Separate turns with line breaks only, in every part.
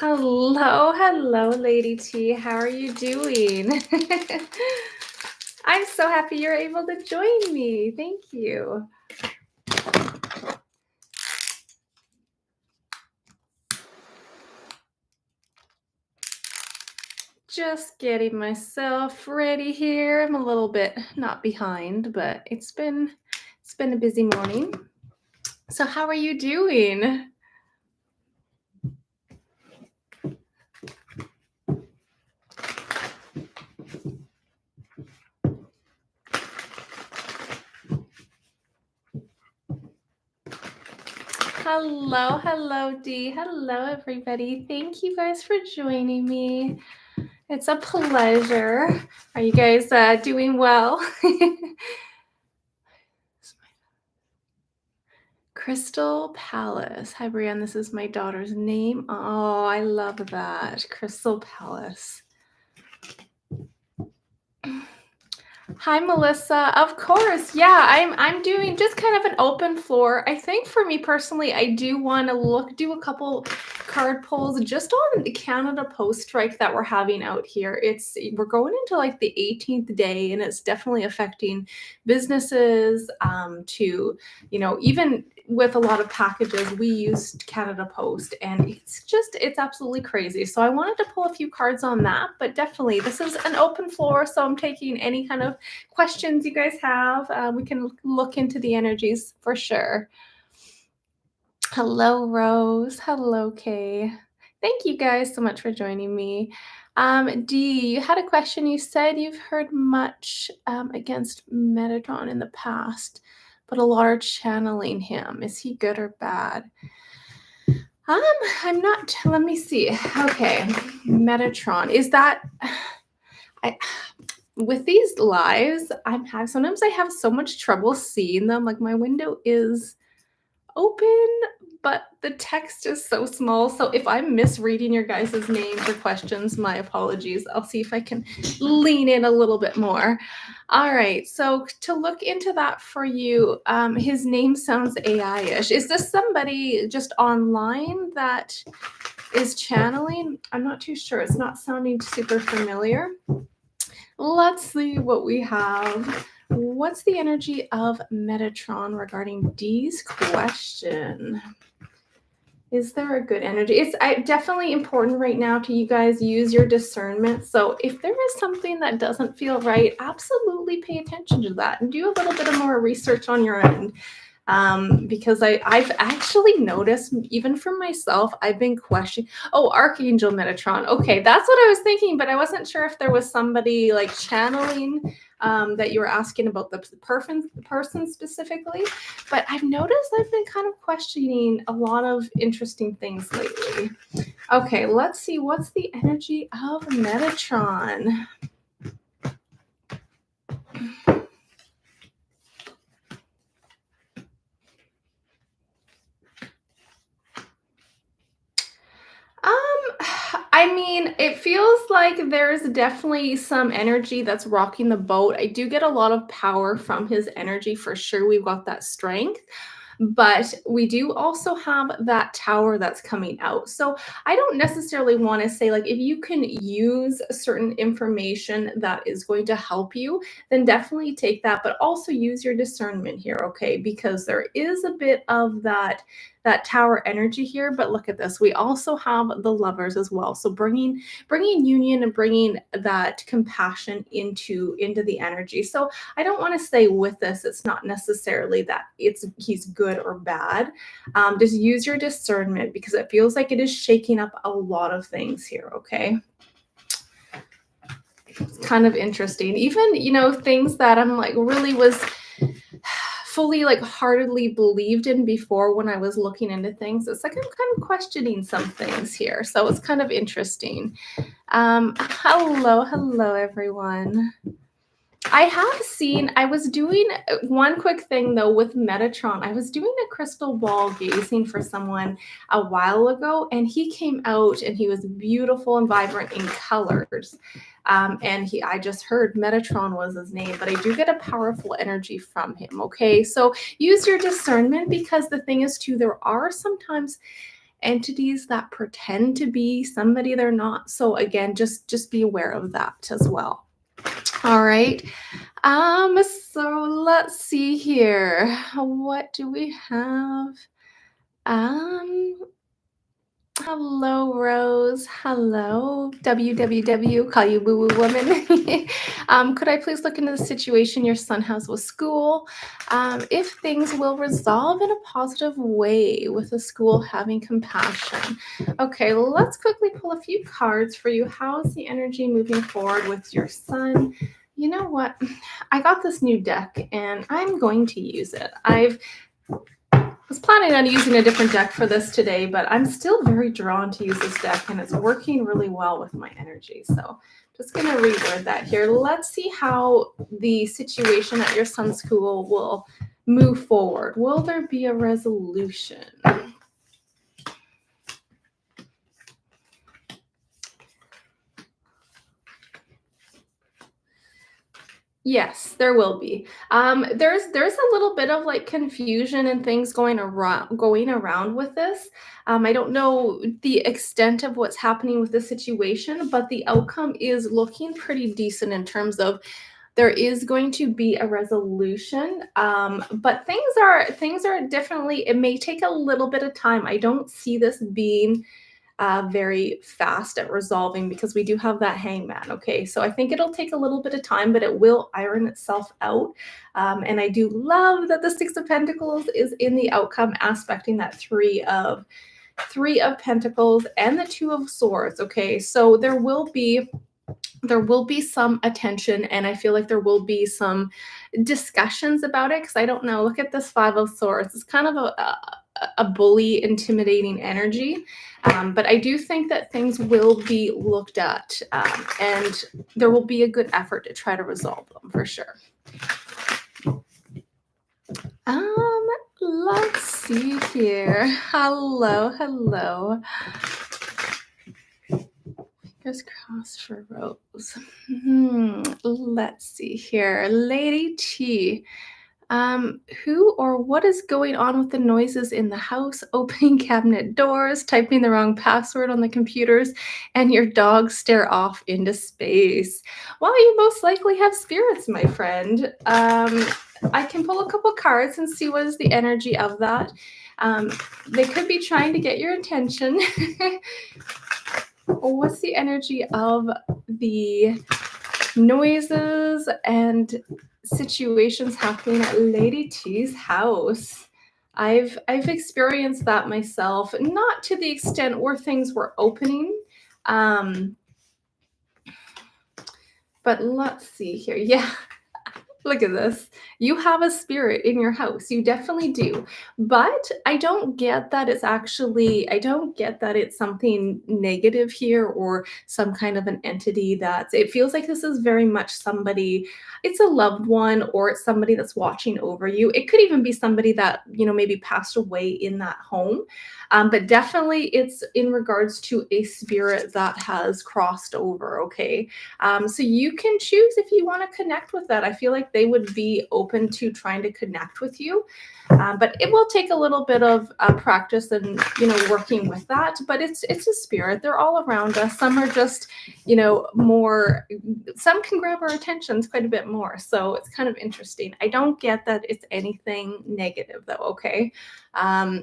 Hello, Lady T. How are you doing? I'm so happy you're able to join me. Thank you. Just getting myself ready here. I'm a little bit not behind, but it's been a busy morning. So how are you doing? Hello, Dee. Hello, everybody. Thank you guys for joining me. It's a pleasure. Are you guys doing well? Crystal Palace. Hi, Breanne. This is my daughter's name. Oh, I love that. Crystal Palace. Hi, Melissa. Of course. Yeah, I'm doing just kind of an open floor. I think for me personally, I do want to do a couple card pulls just on the Canada Post strike that we're having out here. We're going into like the 18th day, and it's definitely affecting businesses to, even with a lot of packages, we use Canada Post, and it's absolutely crazy. So I wanted to pull a few cards on that, but definitely this is an open floor, so I'm taking any kind of questions you guys have. We can look into the energies for sure. Hello, Rose. Hello, Kay. Thank you guys so much for joining me. Dee, you had a question. You said you've heard much against Metatron in the past, but a lot are channeling him. Is he good or bad? I'm not. Let me see. Okay, Metatron. Is that? With these lives, sometimes I have so much trouble seeing them. Like my window is open, but the text is so small. So if I'm misreading your guys' names or questions, my apologies. I'll see if I can lean in a little bit more. All right. So to look into that for you, his name sounds AI-ish. Is this somebody just online that is channeling? I'm not too sure. It's not sounding super familiar. Let's see what we have. What's the energy of Metatron regarding Dee's question? Is there a good energy? It's definitely important right now to you guys use your discernment. So if there is something that doesn't feel right, absolutely pay attention to that and do a little bit of more research on your end. Because I've actually noticed, even for myself, I've been questioning. Oh, Archangel Metatron. Okay, that's what I was thinking, but I wasn't sure if there was somebody like channeling that you were asking about the person specifically. But I've noticed I've been kind of questioning a lot of interesting things lately. Okay, let's see. What's the energy of Metatron? I mean, it feels like there's definitely some energy that's rocking the boat. I do get a lot of power from his energy for sure. We've got that strength, but we do also have that tower that's coming out. So I don't necessarily want to say, like, if you can use certain information that is going to help you, then definitely take that, but also use your discernment here, okay? Because there is a bit of that tower energy here. But look at this, we also have the Lovers as well. So bringing union and bringing that compassion into the energy. So I don't want to say with this, it's not necessarily that he's good or bad. Just use your discernment, because it feels like it is shaking up a lot of things here, okay? It's kind of interesting. Even, things that I'm like really was fully like heartedly believed in before when I was looking into things. It's like I'm kind of questioning some things here. So it's kind of interesting. Hello, everyone. I was doing one quick thing though with Metatron. I was doing a crystal ball gazing for someone a while ago, and he came out and he was beautiful and vibrant in colors. I just heard Metatron was his name, but I do get a powerful energy from him. Okay, so use your discernment, because the thing is too, there are sometimes entities that pretend to be somebody they're not. So again, just be aware of that as well. All right. So let's see here. What do we have? Um, Hello, Rose. Hello, WWW, call you woo woo woman. Could I please look into the situation your son has with school? If things will resolve in a positive way with the school having compassion. Okay, let's quickly pull a few cards for you. How's the energy moving forward with your son? You know what? I got this new deck and I'm going to use it. I was planning on using a different deck for this today, but I'm still very drawn to use this deck and it's working really well with my energy. So just going to reword that here. Let's see how the situation at your son's school will move forward. Will there be a resolution? Yes, there will be. There's a little bit of like confusion and things going around with this. I don't know the extent of what's happening with the situation, but the outcome is looking pretty decent in terms of there is going to be a resolution. But things are definitely. It may take a little bit of time. I don't see this being very fast at resolving because we do have that hangman. Okay, so I think it'll take a little bit of time, but it will iron itself out. And I do love that the Six of Pentacles is in the outcome, aspecting that Three of Pentacles and the Two of Swords. Okay, so there will be some attention, and I feel like there will be some discussions about it because I don't know. Look at this Five of Swords. It's kind of a bully, intimidating energy. But I do think that things will be looked at, and there will be a good effort to try to resolve them for sure. Let's see here. Hello. Fingers crossed for Rose. Let's see here. Lady T. Who or what is going on with the noises in the house, opening cabinet doors, typing the wrong password on the computers, and your dogs stare off into space? Well, you most likely have spirits, my friend. I can pull a couple cards and see what is the energy of that. They could be trying to get your attention. What's the energy of the noises and situations happening at Lady T's house? I've experienced that myself, not to the extent where things were opening. But let's see here. Yeah. Look at this. You have a spirit in your house. You definitely do. But I don't get that it's something negative here or some kind of an entity it feels like this is very much somebody, it's a loved one or it's somebody that's watching over you. It could even be somebody that, maybe passed away in that home. But definitely it's in regards to a spirit that has crossed over. Okay. So you can choose if you want to connect with that. I feel like they would be open to trying to connect with you. But it will take a little bit of practice and working with that. But it's a spirit. They're all around us. Some are just more. Some can grab our attentions quite a bit more. So it's kind of interesting. I don't get that it's anything negative though. Okay.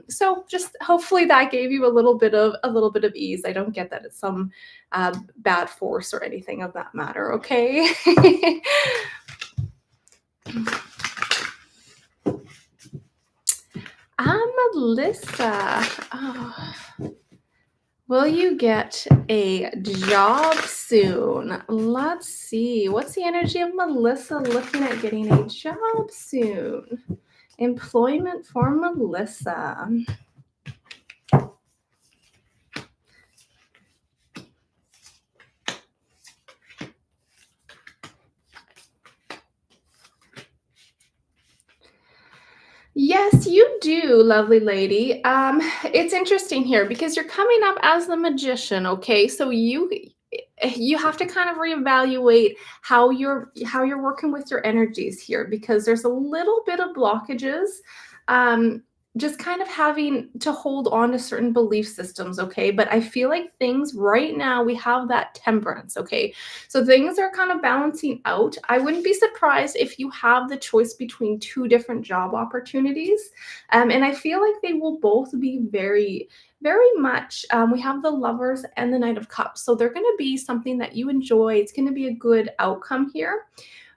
So just hopefully that gave you a little bit of ease. I don't get that it's some bad force or anything of that matter. Okay. Melissa. Oh. Will you get a job soon? Let's see. What's the energy of Melissa looking at getting a job soon? Employment for Melissa. Yes, you do, lovely lady. It's interesting here because you're coming up as the magician, okay? So you have to kind of reevaluate how you're working with your energies here because there's a little bit of blockages. just kind of having to hold on to certain belief systems, okay? But I feel like things right now, we have that temperance, okay? So things are kind of balancing out. I wouldn't be surprised if you have the choice between two different job opportunities. And I feel like they will both be very, very much, we have the lovers and the knight of cups. So they're going to be something that you enjoy. It's going to be a good outcome here,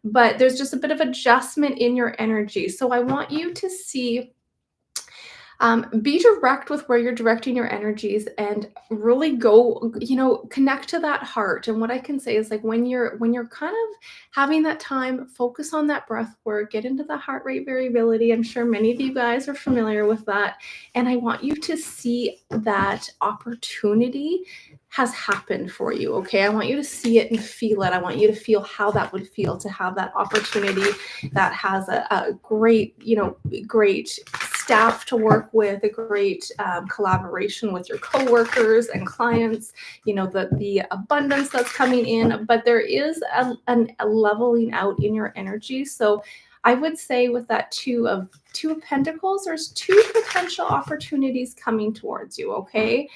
but there's just a bit of adjustment in your energy. So I want you to see, be direct with where you're directing your energies and really go, connect to that heart. And what I can say is, like, when you're kind of having that time, focus on that breath work, get into the heart rate variability. I'm sure many of you guys are familiar with that. And I want you to see that opportunity has happened for you. Okay. I want you to see it and feel it. I want you to feel how that would feel to have that opportunity that has a great, great staff to work with, a great collaboration with your coworkers and clients, the abundance that's coming in, but there is a leveling out in your energy. So I would say with that two of pentacles, there's two potential opportunities coming towards you, okay?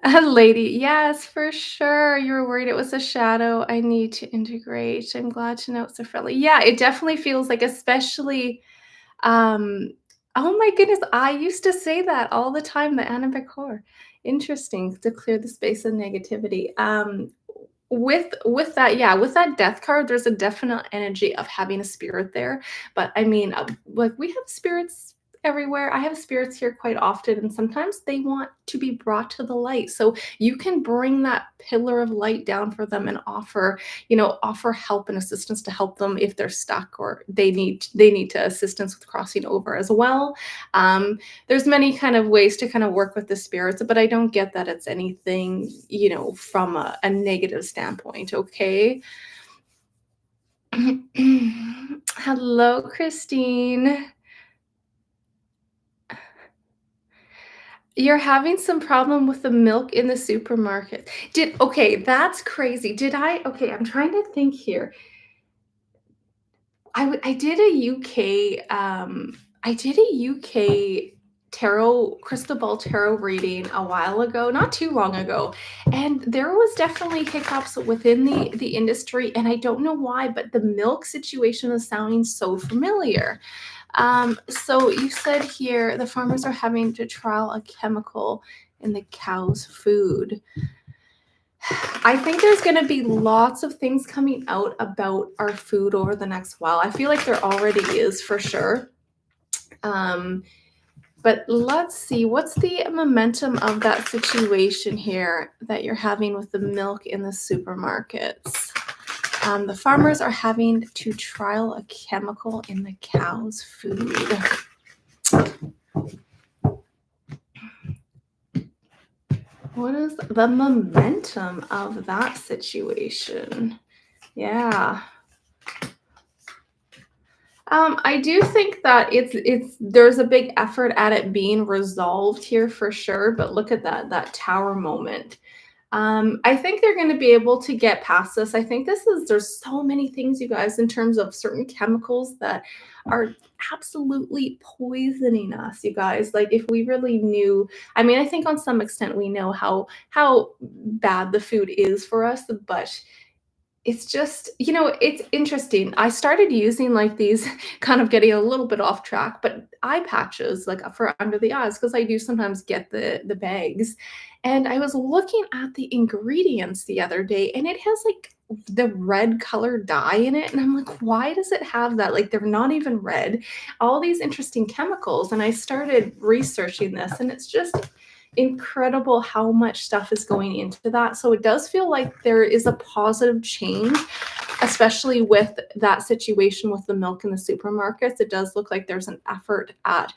A lady, yes, for sure. You were worried it was a shadow. I need to integrate. I'm glad to know it's a friendly. Yeah, it definitely feels like, especially, um, oh my goodness, I used to say that all the time, the Anna Bekor. Interesting, to clear the space of negativity. With that, yeah, with that death card, there's a definite energy of having a spirit there. But I mean, like, we have spirits everywhere. I have spirits here quite often, and sometimes they want to be brought to the light. So you can bring that pillar of light down for them and offer help and assistance to help them if they're stuck or they need to assistance with crossing over as well. There's many kind of ways to kind of work with the spirits, but I don't get that it's anything, from a negative standpoint, okay? Hello, Christine. You're having some problem with the milk in the supermarket. Okay, that's crazy. Okay, I'm trying to think here. I did a UK, I did a UK tarot crystal ball tarot reading a while ago, not too long ago, and there was definitely hiccups within the industry, and I don't know why, but the milk situation is sounding so familiar. So you said here the farmers are having to trial a chemical in the cow's food. I think there's going to be lots of things coming out about our food over the next while. I feel like there already is, for sure. But let's see, what's the momentum of that situation here that you're having with the milk in the supermarkets? The farmers are having to trial a chemical in the cow's food. What is the momentum of that situation? Yeah. I do think that there's a big effort at it being resolved here for sure, but look at that tower moment. I think they're going to be able to get past this. I think there's so many things, you guys, in terms of certain chemicals that are absolutely poisoning us, you guys. Like, if we really knew, I mean, I think on some extent we know how bad the food is for us, but it's just, it's interesting. I started using, like, these kind of getting a little bit off track, but eye patches, like, for under the eyes, because I do sometimes get the bags. And I was looking at the ingredients the other day, and it has, like, the red color dye in it. And I'm like, why does it have that? Like, they're not even red. All these interesting chemicals. And I started researching this, and it's just incredible how much stuff is going into that. So it does feel like there is a positive change, especially with that situation with the milk in the supermarkets. It does look like there's an effort at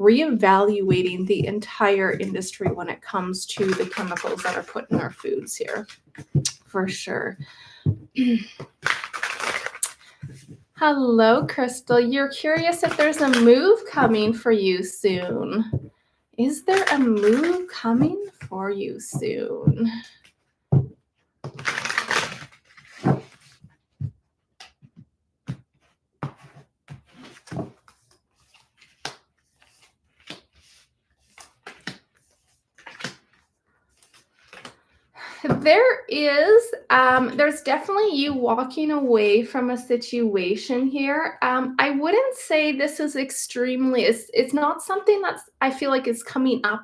reevaluating the entire industry when it comes to the chemicals that are put in our foods here, for sure. Hello, Crystal. You're curious if there's a move coming for you soon. Is there a move coming for you soon? There's definitely you walking away from a situation here. I wouldn't say this is extremely, it's not something that's, I feel like is coming up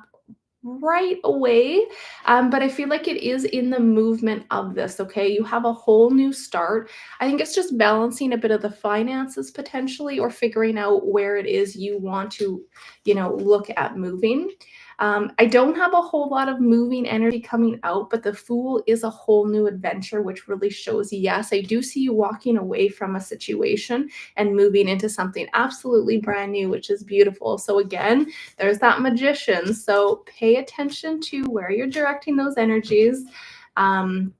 right away. But I feel like it is in the movement of this. Okay. You have a whole new start. I think it's just balancing a bit of the finances potentially, or figuring out where it is you want to, look at moving. I don't have a whole lot of moving energy coming out, but the Fool is a whole new adventure, which really shows, yes, I do see you walking away from a situation and moving into something absolutely brand new, which is beautiful. So again, there's that Magician. So pay attention to where you're directing those energies. Um,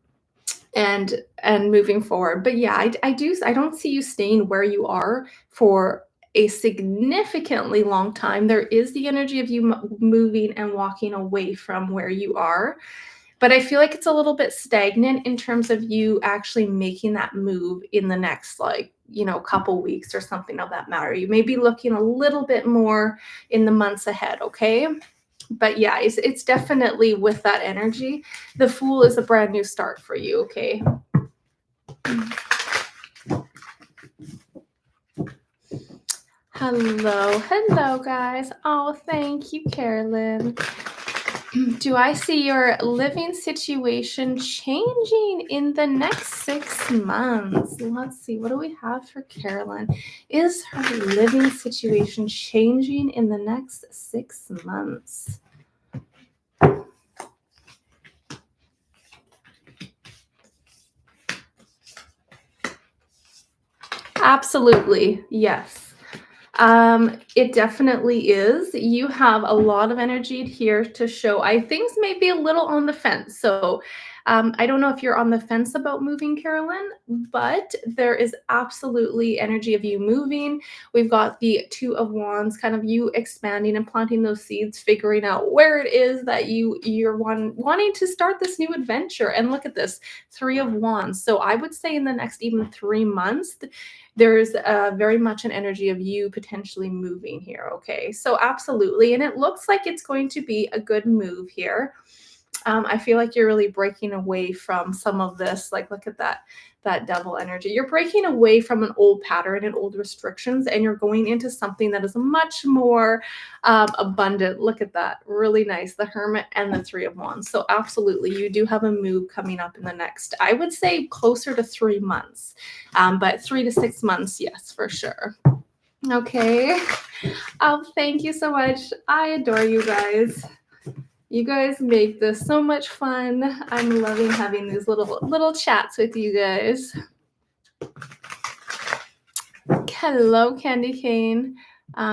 and moving forward. But yeah, I don't see you staying where you are for a significantly long time. There is the energy of you moving and walking away from where you are, but I feel like it's a little bit stagnant in terms of you actually making that move in the next, like, couple weeks or something of that matter. You may be looking a little bit more in the months ahead. Okay. But yeah, it's definitely with that energy. The Fool is a brand new start for you. Okay. Hello, guys. Oh, thank you, Carolyn. Do I see your living situation changing in the next 6 months? Let's see. What do we have for Carolyn? Is her living situation changing in the next 6 months? Absolutely. Yes. It definitely is. You have a lot of energy here to show. Things may be a little on the fence. So I don't know if you're on the fence about moving, Carolyn, but there is absolutely energy of you moving. We've got the Two of Wands, kind of you expanding and planting those seeds, figuring out where it is that you're wanting to start this new adventure. And look at this, Three of Wands. So I would say in the next even 3 months, there's very much an energy of you potentially moving here. Okay. So absolutely. And it looks like it's going to be a good move here. I feel like you're really breaking away from some of this. Like, look at that devil energy. You're breaking away from an old pattern and old restrictions, and you're going into something that is much more abundant. Look at that. Really nice. The Hermit and the Three of Wands. So absolutely, you do have a move coming up in the next, I would say, closer to 3 months. But 3 to 6 months, yes, for sure. Okay. Oh, thank you so much. I adore you guys. You guys make this so much fun. I'm loving having these little chats with you guys. Hello, Candy Cane.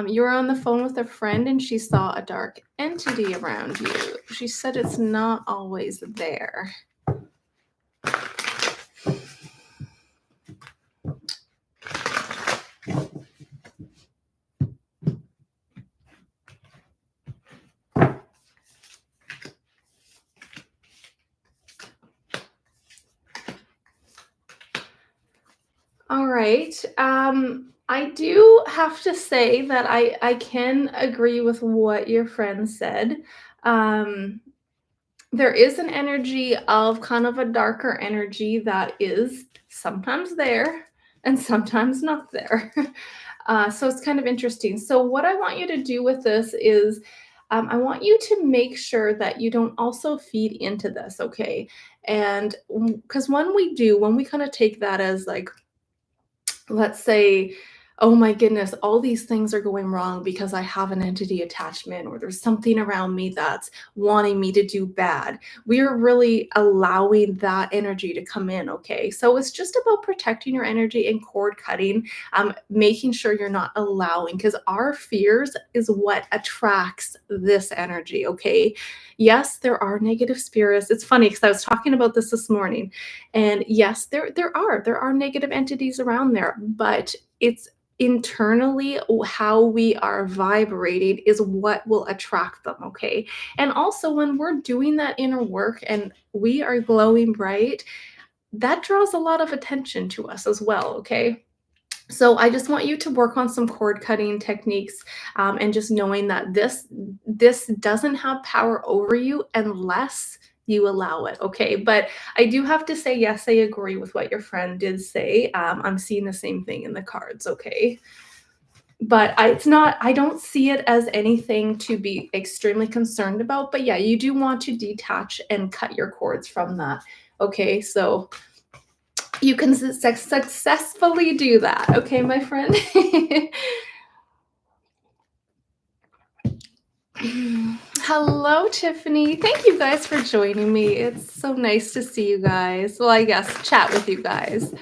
You were on the phone with a friend and she saw a dark entity around you. She said it's not always there. All right. I do have to say that I can agree with what your friend said. Um, there is an energy of kind of a darker energy that is sometimes there and sometimes not there. So it's kind of interesting. So what I want you to do with this is I want you to make sure that you don't also feed into this, okay? And because when we kind of take that as like, let's say, oh my goodness, all these things are going wrong because I have an entity attachment, or there's something around me that's wanting me to do bad. We're really allowing that energy to come in. Okay. So it's just about protecting your energy and cord cutting, making sure you're not allowing, because our fears is what attracts this energy. Okay. Yes, there are negative spirits. It's funny because I was talking about this morning. And yes, there are negative entities around there, but it's internally how we are vibrating is what will attract them. Okay. And also, when we're doing that inner work and we are glowing bright, that draws a lot of attention to us as well. Okay. So I just want you to work on some cord cutting techniques, and just knowing that this doesn't have power over you unless you allow it, okay? But I do have to say, yes, I agree with what your friend did say. I'm seeing the same thing in the cards, okay? But it's not, I don't see it as anything to be extremely concerned about. But yeah, you do want to detach and cut your cords from that, okay? So you can successfully do that, okay, my friend? Hello, Tiffany. Thank you guys for joining me. It's so nice to see you guys. Well, I guess chat with you guys.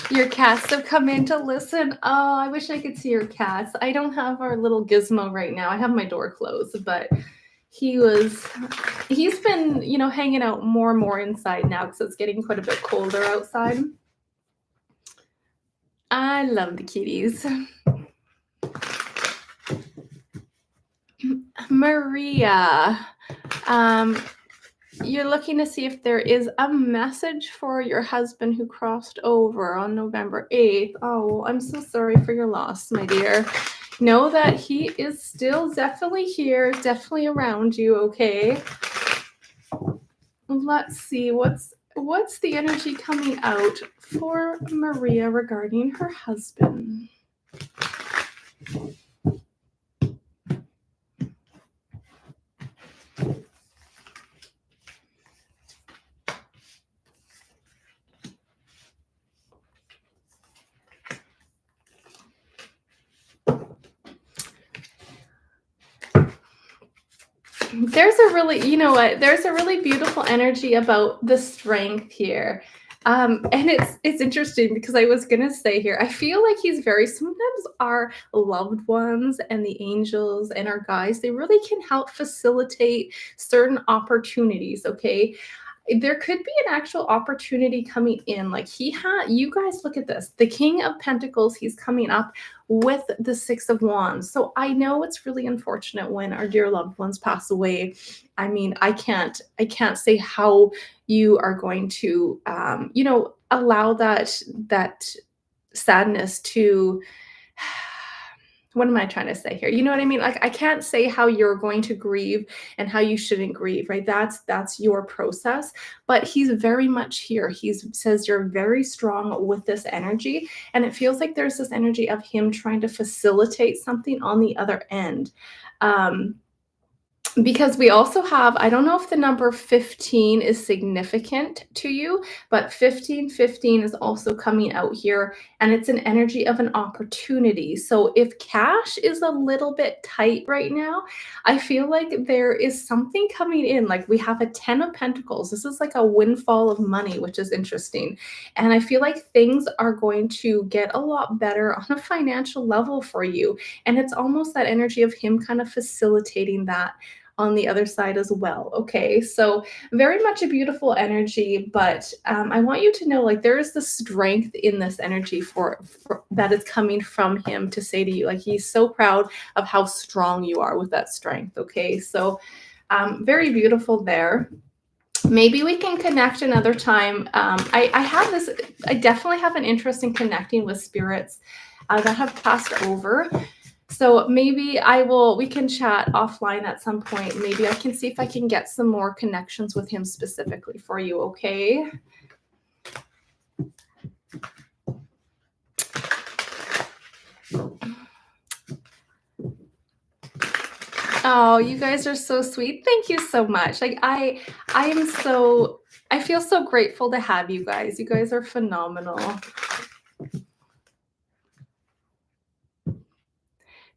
Your cats have come in to listen. Oh, I wish I could see your cats. I don't have our little gizmo right now. I have my door closed, but he's been, hanging out more and more inside now because it's getting quite a bit colder outside. I love the kitties. Maria, you're looking to see if there is a message for your husband who crossed over on November 8th. Oh, I'm so sorry for your loss, my dear. Know that he is still definitely here, definitely around you, okay? Let's see, what's the energy coming out for Maria regarding her husband? There's a really, there's a really beautiful energy about the strength here. And it's interesting because I was gonna say here, I feel like sometimes our loved ones and the angels and our guides, they really can help facilitate certain opportunities, okay? There could be an actual opportunity coming in. Like you guys look at this. The King of Pentacles, he's coming up with the Six of Wands. So I know it's really unfortunate when our dear loved ones pass away. I mean, I can't say how you are going to allow that sadness to what am I trying to say here? You know what I mean? Like I can't say how you're going to grieve and how you shouldn't grieve, right? That's your process. But he's very much here. He says you're very strong with this energy, and it feels like there's this energy of him trying to facilitate something on the other end. Because we also have, I don't know if the number 15 is significant to you, but 1515 is also coming out here, and it's an energy of an opportunity. So if cash is a little bit tight right now, I feel like there is something coming in. Like we have a 10 of Pentacles. This is like a windfall of money, which is interesting. And I feel like things are going to get a lot better on a financial level for you. And it's almost that energy of him kind of facilitating that on the other side as well. Okay, so very much a beautiful energy, but I want you to know, like, there is the strength in this energy for that is coming from him to say to you, like, he's so proud of how strong you are with that strength. Okay, so very beautiful there. Maybe we can connect another time. I definitely have an interest in connecting with spirits that have passed over. So maybe we can chat offline at some point. Maybe I can see if I can get some more connections with him specifically for you, okay? Oh, you guys are so sweet. Thank you so much. Like I feel so grateful to have you guys. You guys are phenomenal.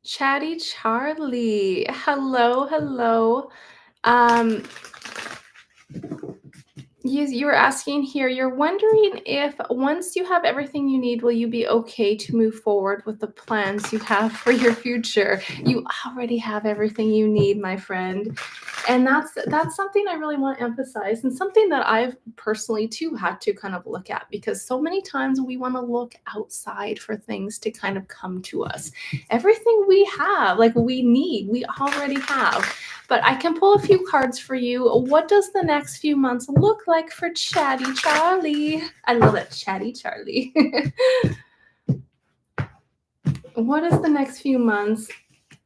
Chatty Charlie. Hello. You were asking here, you're wondering if once you have everything you need, will you be okay to move forward with the plans you have for your future? You already have everything you need, my friend. And that's something I really want to emphasize, and something that I've personally too had to kind of look at, because so many times we want to look outside for things to kind of come to us. Everything we have, like we already have. But I can pull a few cards for you. What does the next few months look like for Chatty Charlie? I love it, Chatty Charlie. What is the next few months?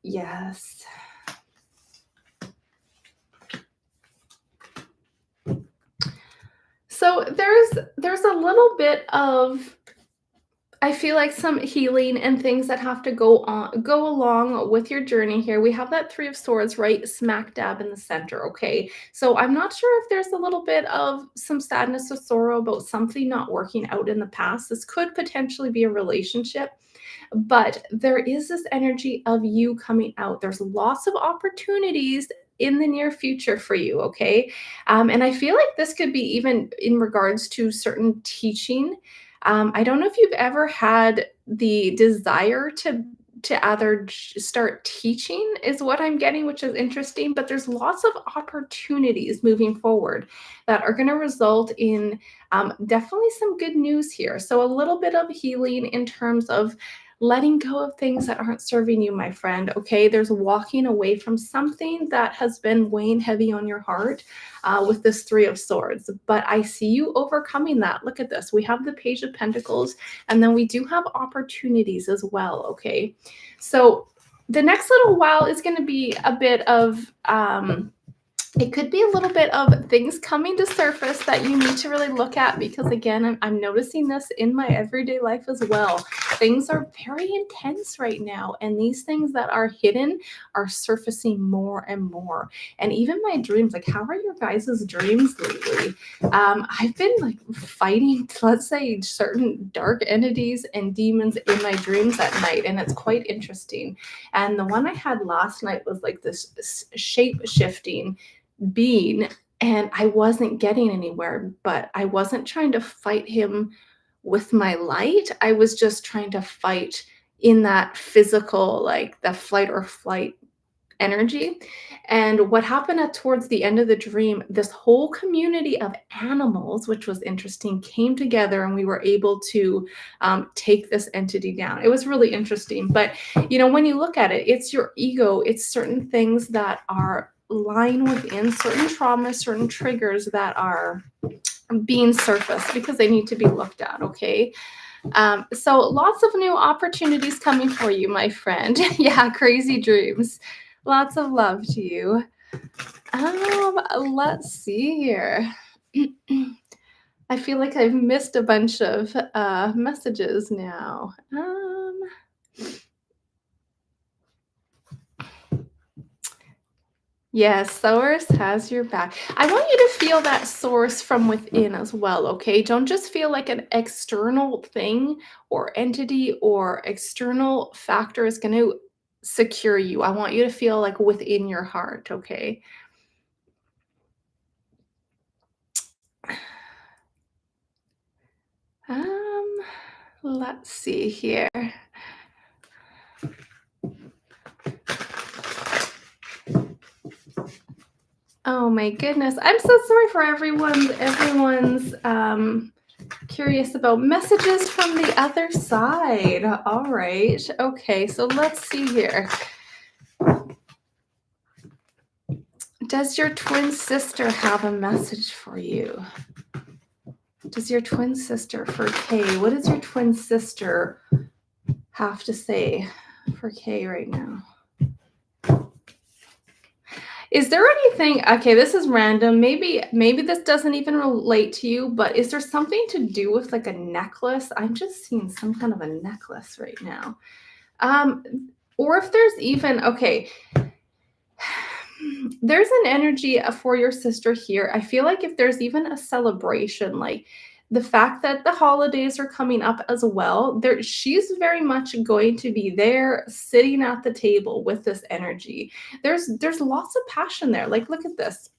Yes. So there's a little bit of, I feel like, some healing and things that have to go along with your journey here. We have that 3 of Swords right smack dab in the center, okay? So I'm not sure if there's a little bit of some sadness or sorrow about something not working out in the past. This could potentially be a relationship, but there is this energy of you coming out. There's lots of opportunities in the near future for you, okay? And I feel like this could be even in regards to certain teaching. I don't know if you've ever had the desire to either start teaching, is what I'm getting, which is interesting. But there's lots of opportunities moving forward that are going to result in definitely some good news here. So a little bit of healing in terms of letting go of things that aren't serving you, my friend. Okay, there's walking away from something that has been weighing heavy on your heart with this 3 of Swords. But I see you overcoming that. Look at this. We have the Page of Pentacles, and then we do have opportunities as well. Okay, so the next little while is going to be a bit of it could be a little bit of things coming to surface that you need to really look at, because again, I'm noticing this in my everyday life as well. Things are very intense right now, and these things that are hidden are surfacing more and more. And even my dreams, like, how are your guys' dreams lately? I've been like fighting, let's say, certain dark entities and demons in my dreams at night, and it's quite interesting. And the one I had last night was like this shape shifting being, and I wasn't getting anywhere, but I wasn't trying to fight him with my light. I was just trying to fight in that physical, like the flight or flight energy. And what happened at towards the end of the dream, this whole community of animals, which was interesting, came together, and we were able to take this entity down. It was really interesting. But when you look at it, it's your ego, it's certain things that are lying within, certain traumas, certain triggers that are being surfaced because they need to be looked at. Okay, so lots of new opportunities coming for you, my friend. Yeah, crazy dreams. Lots of love to you. Let's see here. I feel like I've missed a bunch of messages now. Yes, source has your back. I want you to feel that source from within as well, okay? Don't just feel like an external thing or entity or external factor is going to secure you. I want you to feel like within your heart, okay? Um, let's see here. Oh my goodness. I'm so sorry for everyone's curious about messages from the other side. All right. Okay, so let's see here. Does your twin sister have a message for you? Does your twin sister, for Kay, what does your twin sister have to say for Kay right now? Is there anything, okay, this is random. Maybe this doesn't even relate to you, but is there something to do with like a necklace? I'm just seeing some kind of a necklace right now. Or if there's even, okay, there's an energy for your sister here. I feel like if there's even a celebration, like the fact that the holidays are coming up as well, she's very much going to be there sitting at the table with this energy. There's lots of passion there. Like, look at this.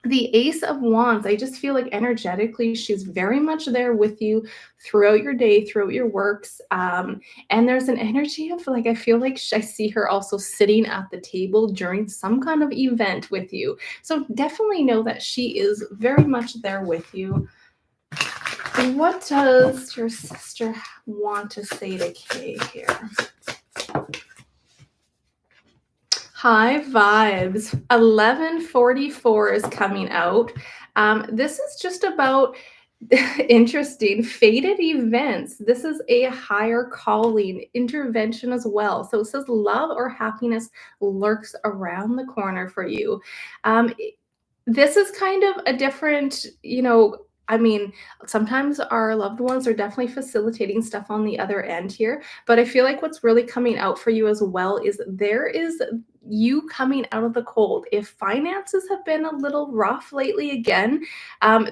The Ace of Wands, I just feel like energetically, she's very much there with you throughout your day, throughout your works. And there's an energy of like, I feel like I see her also sitting at the table during some kind of event with you. So definitely know that she is very much there with you. What does your sister want to say to Kay here? High vibes. 1144 is coming out. This is just about interesting fated events. This is a higher calling intervention as well. So it says love or happiness lurks around the corner for you. This is kind of a different, I mean, sometimes our loved ones are definitely facilitating stuff on the other end here, but I feel like what's really coming out for you as well is there is you coming out of the cold. If finances have been a little rough lately again,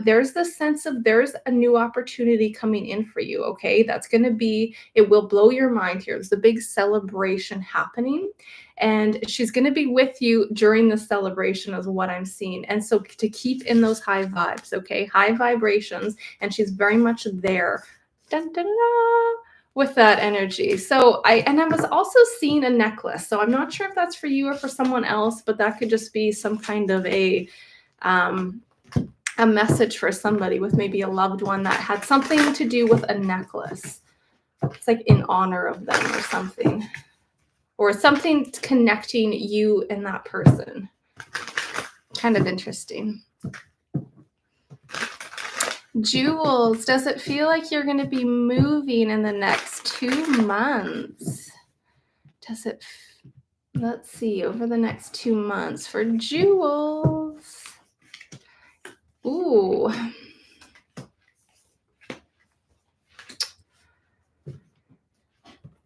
there's the sense of there's a new opportunity coming in for you, okay? That's going to be, it will blow your mind here. There's a big celebration happening, and she's going to be with you during the celebration is what I'm seeing. And so to keep in those high vibes, okay, high vibrations, and she's very much there. Dun, dun, dun, with that energy. So I was also seeing a necklace. So I'm not sure if that's for you or for someone else, but that could just be some kind of um a message for somebody with maybe a loved one that had something to do with a necklace. It's like in honor of them or something, or something connecting you and that person. Kind of interesting. Jewels, does it feel like you're going to be moving in the next 2 months? Does it, let's see, over the next 2 months for jewels. Ooh.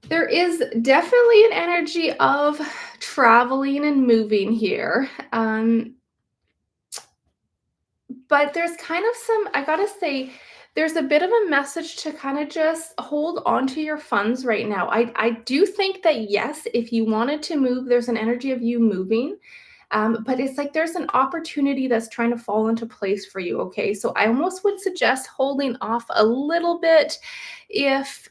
There is definitely an energy of traveling and moving here. But there's kind of some, I gotta say, there's a bit of a message to kind of just hold on to your funds right now. I do think that, yes, if you wanted to move, there's an energy of you moving. But it's like there's an opportunity that's trying to fall into place for you. Okay. So I almost would suggest holding off a little bit if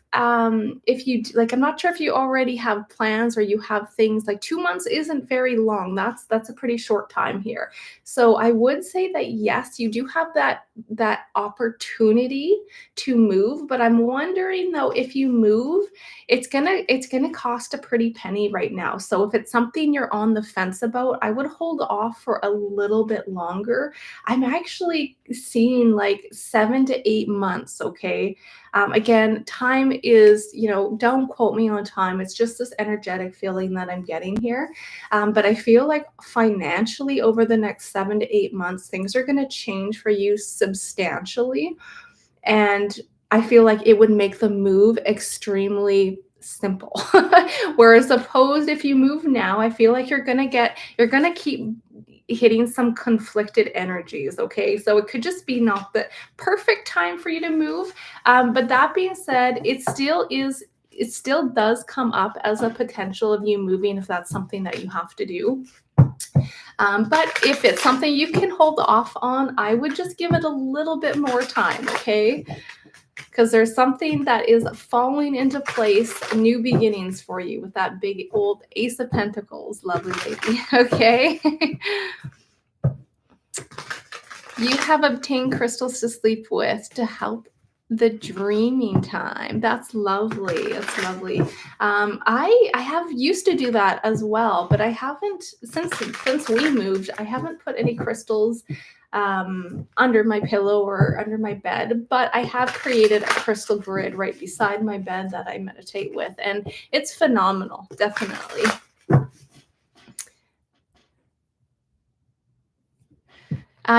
you like, I'm not sure if you already have plans or you have things. Like 2 months isn't very long. That's a pretty short time here. So I would say that yes, you do have that opportunity to move, but I'm wondering though, if you move, it's gonna cost a pretty penny right now. So if it's something you're on the fence about, I would hold off for a little bit longer. I'm actually seeing like 7 to 8 months. Okay. Again, time is, don't quote me on time. It's just this energetic feeling that I'm getting here. But I feel like financially over the next 7 to 8 months, things are going to change for you substantially. And I feel like it would make the move extremely simple. Whereas opposed, if you move now, I feel like you're gonna keep hitting some conflicted energies. Okay. So it could just be not the perfect time for you to move. But that being said, it still does come up as a potential of you moving if that's something that you have to do. But if it's something you can hold off on, I would just give it a little bit more time, okay? Because there's something that is falling into place, new beginnings for you with that big old Ace of Pentacles, lovely lady, okay? You have obtained crystals to sleep with to help the dreaming time. That's lovely. That's lovely. I have used to do that as well, but I haven't since we moved. I haven't put any crystals under my pillow or under my bed, but I have created a crystal grid right beside my bed that I meditate with, and it's phenomenal. Definitely.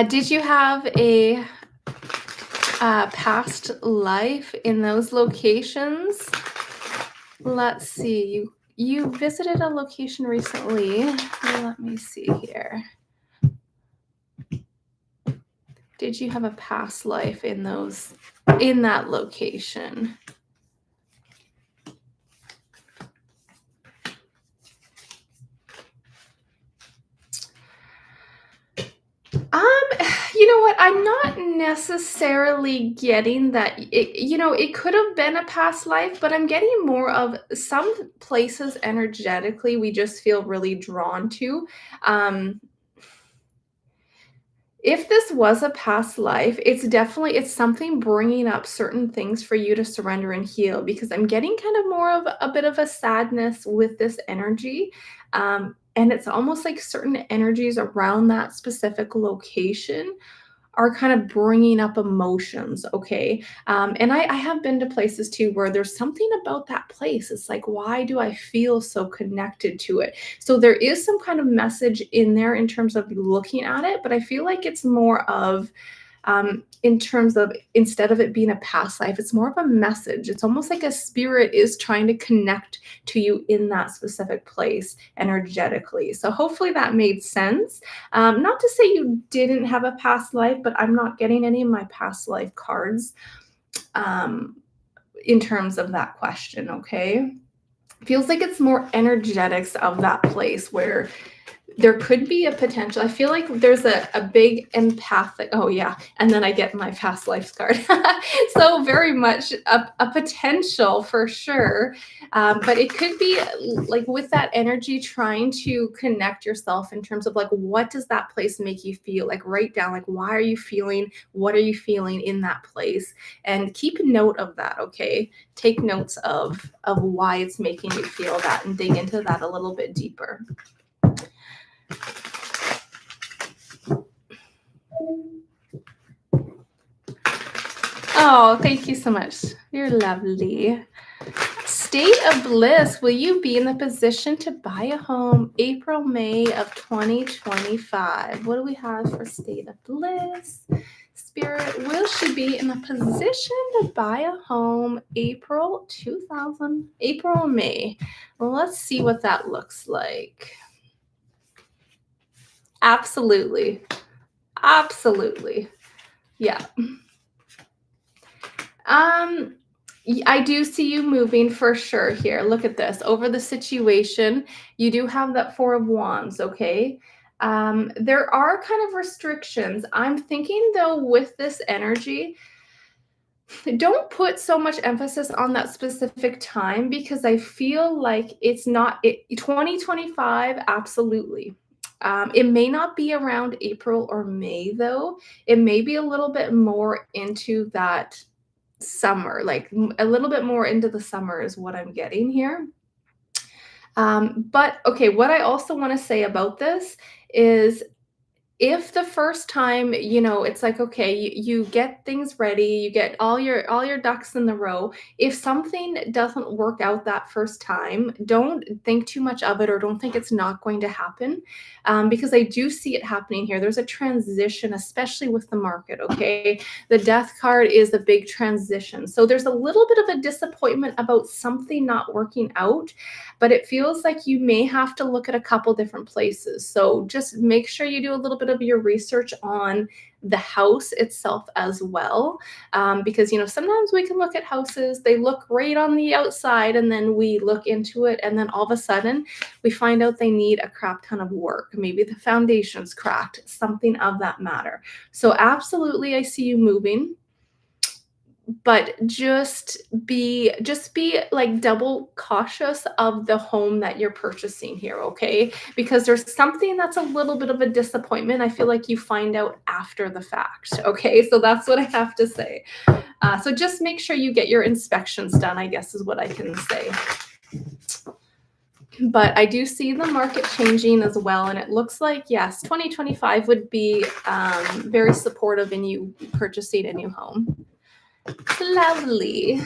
Did you have a past life in those locations? Let's see. You visited a location recently. Let me see here. Did you have a past life in that location? You know what? I'm not necessarily getting that. It could have been a past life, but I'm getting more of some places energetically we just feel really drawn to. If this was a past life, it's something bringing up certain things for you to surrender and heal, because I'm getting kind of more of a bit of a sadness with this energy. And it's almost like certain energies around that specific location are kind of bringing up emotions. Okay. And I have been to places too where there's something about that place. It's like, why do I feel so connected to it? So there is some kind of message in there in terms of looking at it, but I feel like it's more of in terms of, instead of it being a past life, it's more of a message. It's almost like a spirit is trying to connect to you in that specific place energetically. So hopefully that made sense. Not to say you didn't have a past life, but I'm not getting any of my past life cards in terms of that question, okay? Feels like it's more energetics of that place where there could be a potential. I feel like there's a big empathic, oh yeah, and then I get my past life card. So very much a potential for sure. But it could be like with that energy trying to connect yourself in terms of like, what does that place make you feel? Like write down, like, why are you feeling, what are you feeling in that place? And keep note of that, okay? Take notes of why it's making you feel that and dig into that a little bit deeper. Oh, thank you so much. You're lovely. State of bliss. Will you be in the position to buy a home April, May of 2025? What do we have for state of bliss? Spirit, will she be in the position to buy a home April, May? Well, let's see what that looks like. Absolutely. Absolutely. Yeah. I do see you moving for sure here. Look at this. Over the situation, you do have that Four of Wands, okay? There are kind of restrictions. I'm thinking though, with this energy, don't put so much emphasis on that specific time, because I feel like it's not 2025, absolutely. It may not be around April or May though. It may be a little bit more into that summer, like a little bit more into the summer is what I'm getting here. But okay, what I also want to say about this is, if the first time, it's like, okay, you get things ready, you get all your ducks in the row. If something doesn't work out that first time, don't think too much of it, or don't think it's not going to happen, because I do see it happening here. There's a transition, especially with the market, okay? The death card is a big transition. So there's a little bit of a disappointment about something not working out, but it feels like you may have to look at a couple different places. So just make sure you do a little bit of your research on the house itself as well. Because, sometimes we can look at houses, they look great on the outside, and then we look into it, and then all of a sudden we find out they need a crap ton of work. Maybe the foundation's cracked, something of that matter. So absolutely, I see you moving. But just be like double cautious of the home that you're purchasing here, okay? Because there's something that's a little bit of a disappointment. I feel like you find out after the fact, okay? So that's what I have to say. So just make sure you get your inspections done, I guess is what I can say. But I do see the market changing as well. And it looks like, yes, 2025 would be very supportive in you purchasing a new home. Lovely.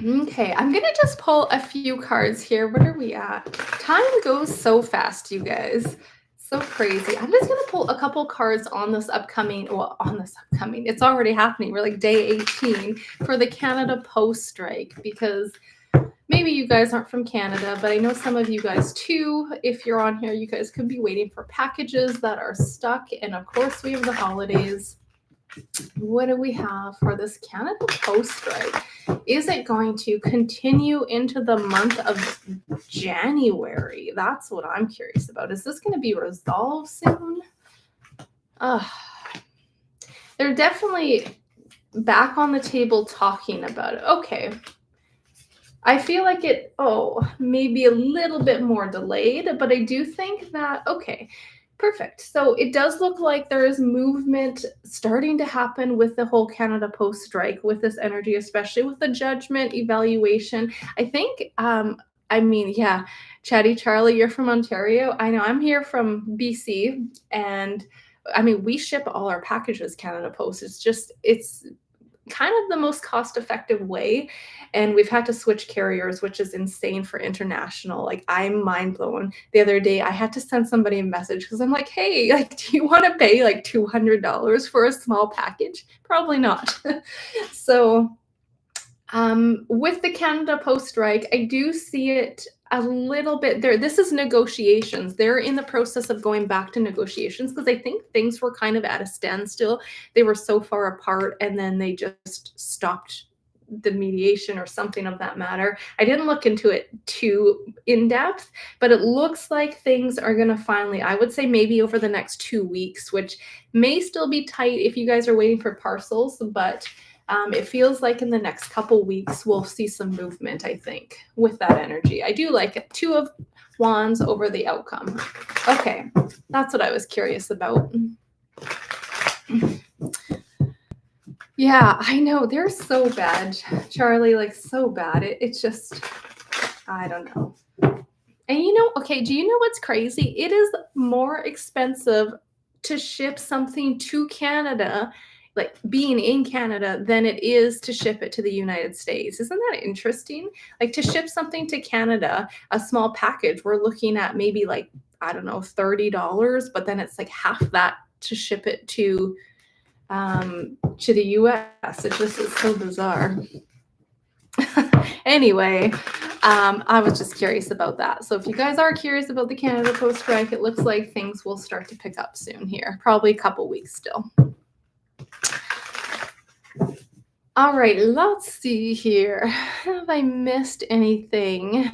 Okay, I'm gonna just pull a few cards here. What are we at? Time goes so fast, you guys. So crazy. I'm just gonna pull a couple cards on this upcoming, it's already happening. We're like day 18 for the Canada Post strike, because maybe you guys aren't from Canada, but I know some of you guys too. If you're on here, you guys could be waiting for packages that are stuck. And of course, we have the holidays. What do we have for this Canada Post strike? Is it going to continue into the month of January? That's what I'm curious about. Is this going to be resolved soon? They're definitely back on the table talking about it. Okay. I feel like it, maybe a little bit more delayed, but I do think that, okay, perfect. So it does look like there is movement starting to happen with the whole Canada Post strike, with this energy, especially with the judgment evaluation. I think, Chatty Charlie, you're from Ontario. I know I'm here from BC, and we ship all our packages Canada Post. It's kind of the most cost-effective way, and we've had to switch carriers, which is insane for international. Like, I'm mind blown. The other day, I had to send somebody a message because I'm like, "Hey, like, do you wanna pay, like, $200 for a small package?" Probably not. So, with the Canada Post strike, I do see it a little bit there. This is negotiations. They're in the process of going back to negotiations because I think things were kind of at a standstill. They were so far apart, and then they just stopped the mediation or something of that matter. I didn't look into it too in depth, but it looks like things are going to finally, I would say maybe over the next 2 weeks, which may still be tight if you guys are waiting for parcels, but it feels like in the next couple weeks we'll see some movement, I think, with that energy. I do like it. Two of Wands over the outcome. Okay, that's what I was curious about. Yeah, I know. They're so bad, Charlie, like so bad. It's just, I don't know. And okay, do you know what's crazy? It is more expensive to ship something to Canada, like being in Canada, than it is to ship it to the United States. Isn't that interesting? Like to ship something to Canada, a small package, we're looking at maybe like, I don't know, $30, but then it's like half that to ship it to the US. It just is so bizarre. Anyway, I was just curious about that. So if you guys are curious about the Canada Post strike, it looks like things will start to pick up soon here, probably a couple weeks still. All right, let's see here. Have I missed anything?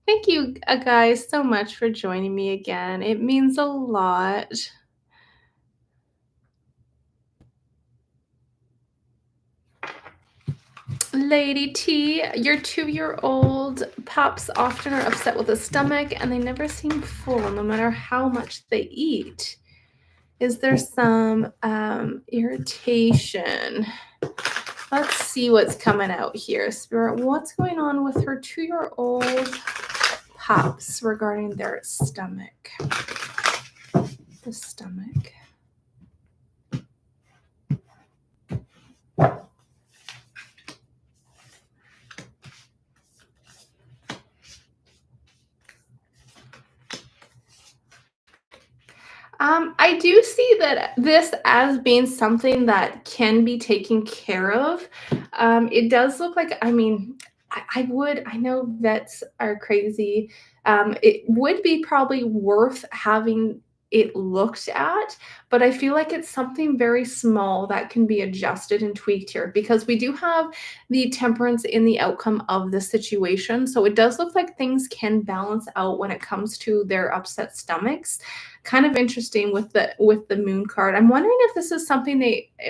Thank you guys so much for joining me again. It means a lot. Lady T, your 2-year-old pups often are upset with the stomach and they never seem full no matter how much they eat. Is there some irritation? Let's see what's coming out here. Spirit, what's going on with her 2-year-old pups regarding their stomach? The stomach. I do see that this as being something that can be taken care of. It does look like, I mean, I know vets are crazy. It would be probably worth having it looked at, but I feel like it's something very small that can be adjusted and tweaked here because we do have the temperance in the outcome of the situation. So it does look like things can balance out when it comes to their upset stomachs. Kind of interesting with the moon card. I'm wondering if this is something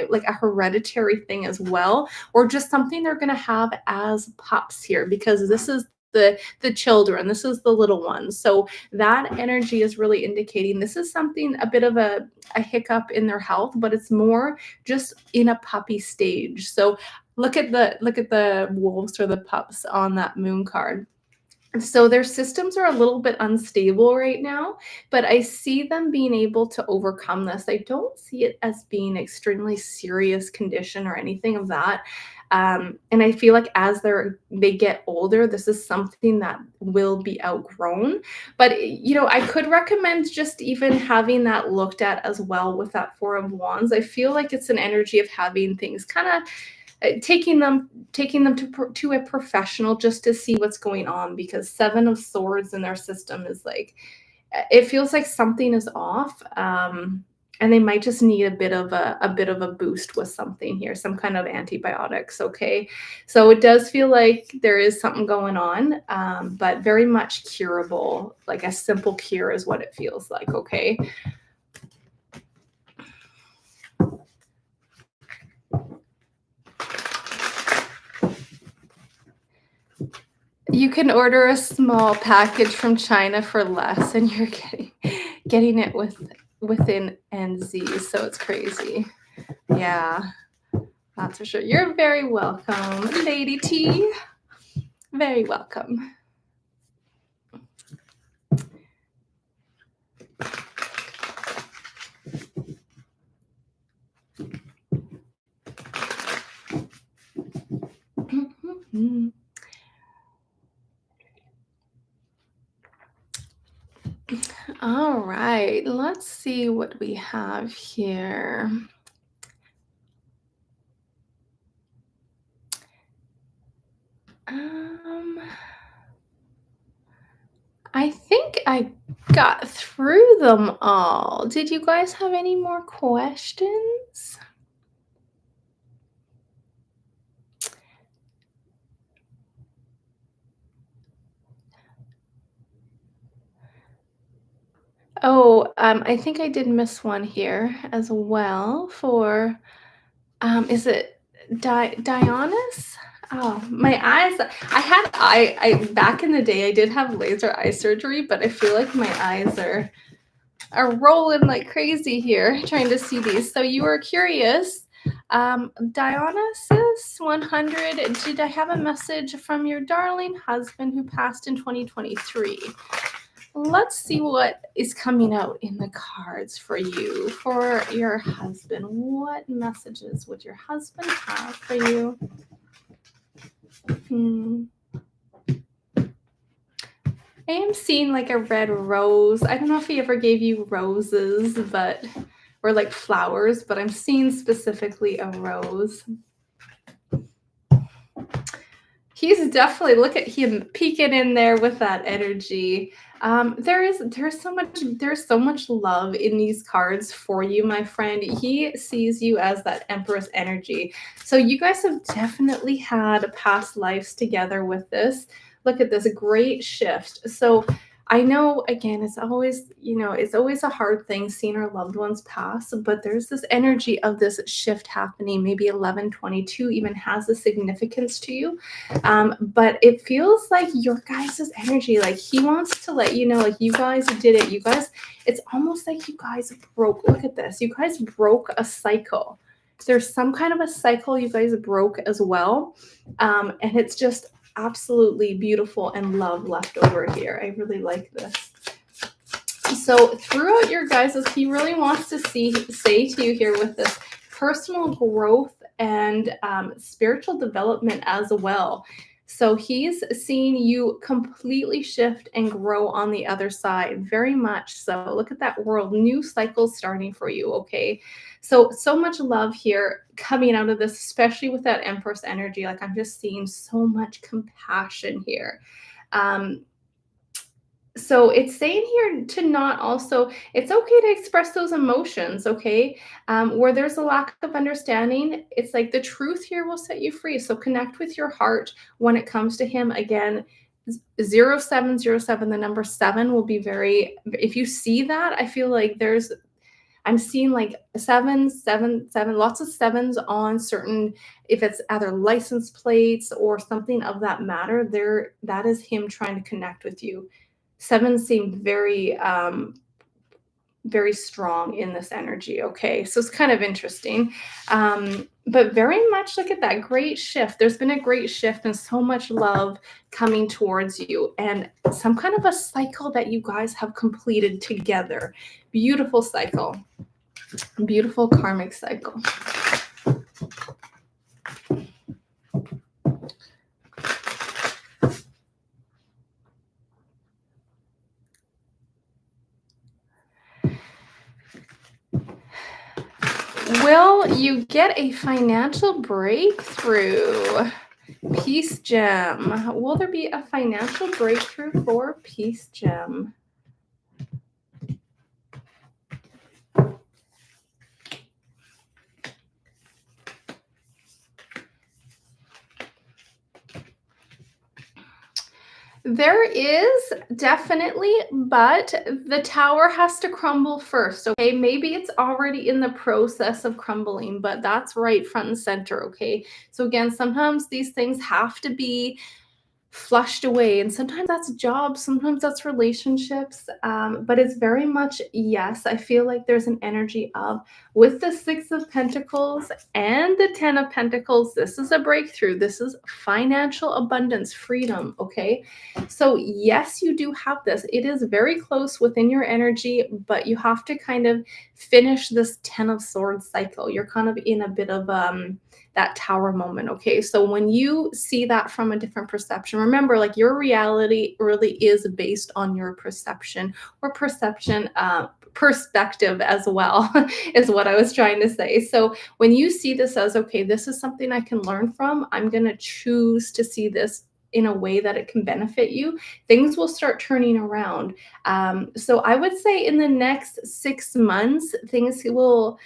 like a hereditary thing as well, or just something they're going to have as pups here, because this is the children, this is the little ones. So that energy is really indicating this is something, a bit of a hiccup in their health, but it's more just in a puppy stage. So look at the wolves or the pups on that moon card. So their systems are a little bit unstable right now, but I see them being able to overcome this. I don't see it as being extremely serious condition or anything of that. And I feel like as they get older, this is something that will be outgrown. But I could recommend just even having that looked at as well with that Four of Wands. I feel like it's an energy of having things kind of taking them to a professional just to see what's going on, because Seven of Swords in their system is like, it feels like something is off, and they might just need a bit of a boost with something here, some kind of antibiotics. Okay, so it does feel like there is something going on, but very much curable. Like a simple cure is what it feels like. Okay. You can order a small package from China for less, and you're getting it within NZ, so it's crazy. Yeah, that's for sure. You're very welcome, Lady T. Very welcome. Mm. All right, let's see what we have here. Um, I think I got through them all. Did you guys have any more questions? Oh, I think I did miss one here as well for, is it Dionys? Oh, my eyes. I back in the day I did have laser eye surgery, but I feel like my eyes are rolling like crazy here trying to see these. So you were curious. Dionysus 100, did I have a message from your darling husband who passed in 2023? Let's see what is coming out in the cards for you, for your husband. What messages would your husband have for you? Hmm. I am seeing like a red rose. I don't know if he ever gave you roses, but or like flowers, but I'm seeing specifically a rose. He's definitely, look at him peeking in there with that energy. There's so much love in these cards for you, my friend. He sees you as that Empress energy. So you guys have definitely had past lives together with this. Look at this great shift. So I know, again, it's always a hard thing seeing our loved ones pass, but there's this energy of this shift happening. Maybe 1122 even has a significance to you. But it feels like your guys' energy, like he wants to let you know, like you guys did it. You guys, it's almost like you guys broke, look at this. You guys broke a cycle. There's some kind of a cycle you guys broke as well. And it's just absolutely beautiful and love left over here. I really like this. So throughout your guys', he really wants to say to you here with this personal growth and spiritual development as well. So he's seeing you completely shift and grow on the other side, very much so. Look at that world, new cycles starting for you, okay? So much love here coming out of this, especially with that Empress energy. Like I'm just seeing so much compassion here. Um, so it's saying here to not also, it's okay to express those emotions, okay? Where there's a lack of understanding, it's like the truth here will set you free. So connect with your heart when it comes to him. Again, 0707, the number 7 will be very, if you see that, I feel like I'm seeing like 777, lots of sevens on certain, if it's either license plates or something of that matter, there, that is him trying to connect with you. Sevens seem very strong in this energy. Okay, so it's kind of interesting, but very much look at that great shift. There's been a great shift and so much love coming towards you, and some kind of a cycle that you guys have completed together. Beautiful cycle, beautiful karmic cycle. Will you get a financial breakthrough? Peace Gem. Will there be a financial breakthrough for Peace Gem? There is definitely, but the tower has to crumble first, okay? Maybe it's already in the process of crumbling, but that's right front and center, okay? So again, sometimes these things have to be flushed away. And sometimes that's jobs, sometimes that's relationships. But it's very much, yes, I feel like there's an energy of, with the Six of Pentacles and the Ten of Pentacles, this is a breakthrough. This is financial abundance, freedom, okay? So yes, you do have this. It is very close within your energy, but you have to kind of finish this Ten of Swords cycle. You're kind of in a bit of that tower moment, okay? So when you see that from a different perception, remember, like, your reality really is based on your perception, or perspective as well, is what I was trying to say. So when you see this as, okay, this is something I can learn from, I'm going to choose to see this in a way that it can benefit you, things will start turning around. So I would say in the next 6 months, things will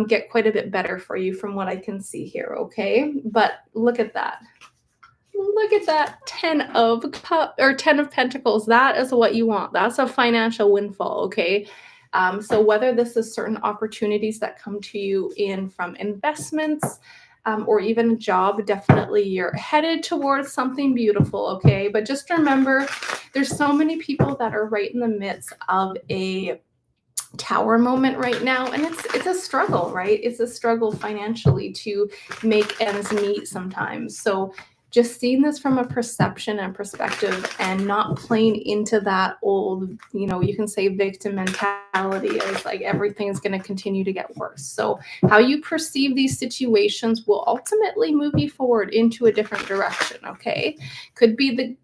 get quite a bit better for you from what I can see here, okay? But look at that. Look at that 10 of Pentacles. That is what you want. That's a financial windfall, okay? So whether this is certain opportunities that come to you in from investments, or even a job, definitely you're headed towards something beautiful, okay? But just remember, there's so many people that are right in the midst of a tower moment right now, and it's a struggle, right? It's a struggle financially to make ends meet sometimes. So just seeing this from a perception and perspective, and not playing into that old, you can say victim mentality, as like everything is going to continue to get worse. So how you perceive these situations will ultimately move you forward into a different direction, okay? Could be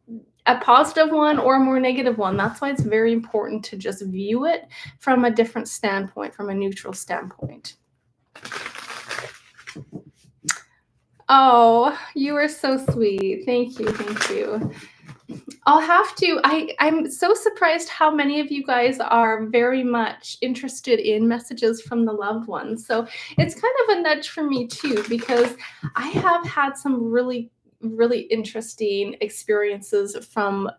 a positive one or a more negative one. That's why it's very important to just view it from a different standpoint, from a neutral standpoint. Oh, you are so sweet. Thank you. Thank you. I'll have to, I'm so surprised how many of you guys are very much interested in messages from the loved ones. So it's kind of a nudge for me too, because I have had some really, really interesting experiences from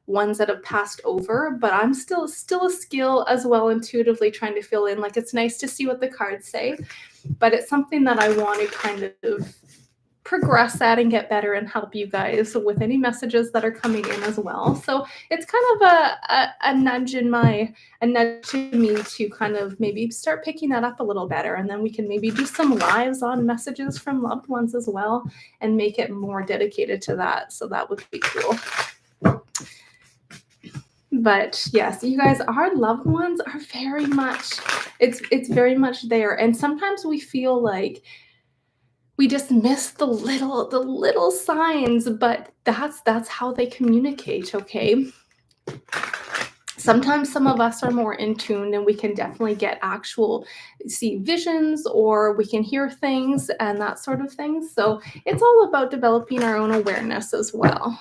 ones that have passed over, but I'm still a skill as well, intuitively trying to fill in. Like, it's nice to see what the cards say, but it's something that I want to kind of progress at and get better and help you guys with any messages that are coming in as well. So it's kind of a nudge to me to kind of maybe start picking that up a little better, and then we can maybe do some lives on messages from loved ones as well, and make it more dedicated to that. So that would be cool. But yes, you guys, our loved ones are very much, it's very much there. And sometimes we feel like we just miss the little signs, but that's how they communicate, okay? Sometimes some of us are more in tune, and we can definitely see visions, or we can hear things and that sort of thing. So it's all about developing our own awareness as well.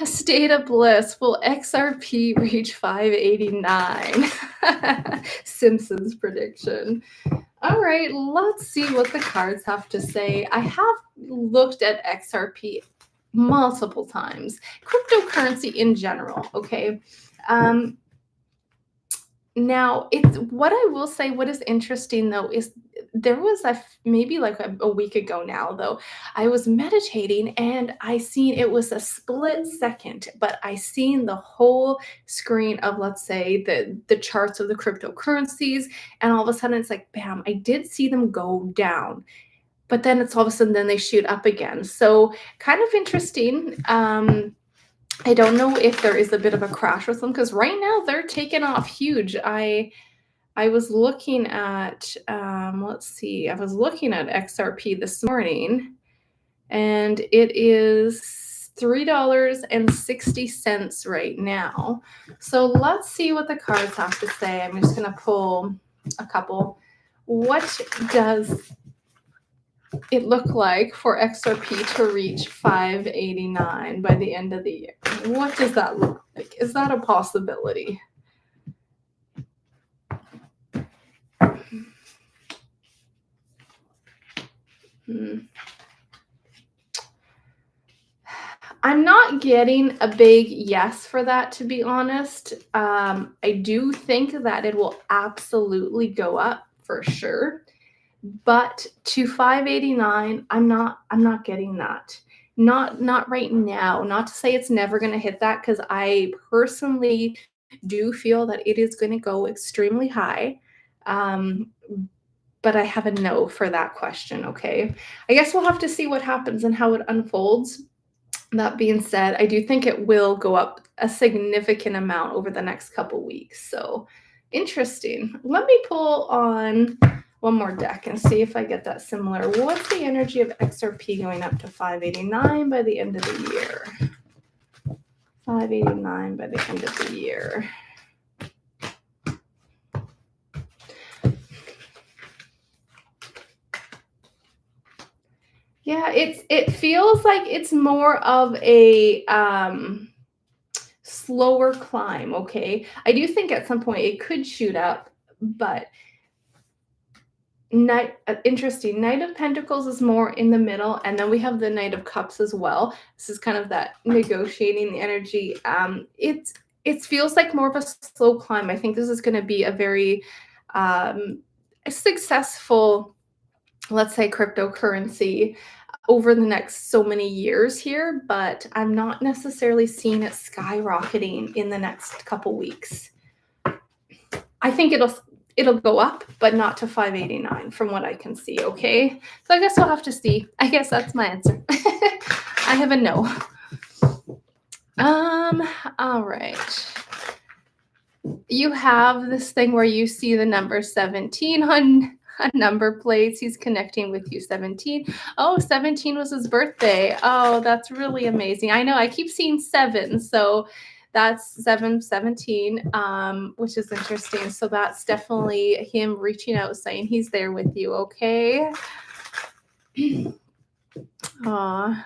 State of bliss. Will XRP reach 589? Simpsons prediction. All right, let's see what the cards have to say. I have looked at XRP multiple times. Cryptocurrency in general, okay? Now, it's what I will say, what is interesting though, is there was maybe like a week ago now though, I was meditating and I seen, it was a split second, but I seen the whole screen of, let's say, the charts of the cryptocurrencies, and all of a sudden it's like, bam, I did see them go down, but then it's all of a sudden then they shoot up again. So kind of interesting. I don't know if there is a bit of a crash with them, because right now they're taking off huge. I was looking at, let's see, I was looking at XRP this morning, and it is $3.60 right now. So let's see what the cards have to say. I'm just going to pull a couple. What does it look like for XRP to reach 589 by the end of the year? What does that look like? Is that a possibility? I'm not getting a big yes for that, to be honest. I do think that it will absolutely go up for sure. But to 589, I'm not getting that. not right now. Not to say it's never going to hit that, because I personally do feel that it is going to go extremely high. Um, but I have a no for that question. Okay. I guess we'll have to see what happens and how it unfolds. That being said, I do think it will go up a significant amount over the next couple weeks. So interesting. Let me pull on one more deck and see if I get that similar. What's the energy of XRP going up to 589 by the end of the year? 589 by the end of the year. Yeah, it feels like it's more of a slower climb, okay? I do think at some point it could shoot up, but interesting. Knight of Pentacles is more in the middle, and then we have the Knight of Cups as well. This is kind of that negotiating the energy. It feels like more of a slow climb. I think this is going to be a very successful, let's say, cryptocurrency over the next so many years here, but I'm not necessarily seeing it skyrocketing in the next couple weeks. I think it'll go up, but not to 589 from what I can see, okay? So I guess we'll have to see. I guess that's my answer. I have a no. All right. You have this thing where you see the number 17 on a number plates. He's connecting with you, 17. Oh, 17 was his birthday. Oh, that's really amazing. I know I keep seeing 7, so that's 17, which is interesting. So that's definitely him reaching out, saying he's there with you, okay? Aw.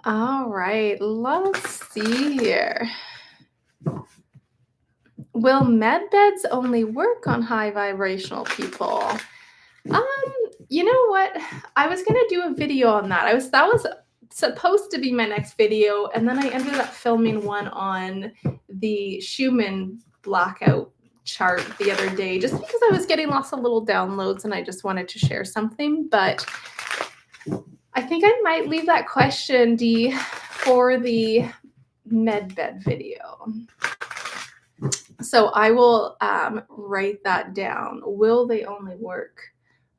All right, let's see here. Will med beds only work on high vibrational people? You know what? I was gonna do a video on that. That was supposed to be my next video, and then I ended up filming one on the Schumann blackout chart the other day, just because I was getting lots of little downloads and I just wanted to share something. But I think I might leave that question, Dee, for the med bed video. So I will write that down. Will they only work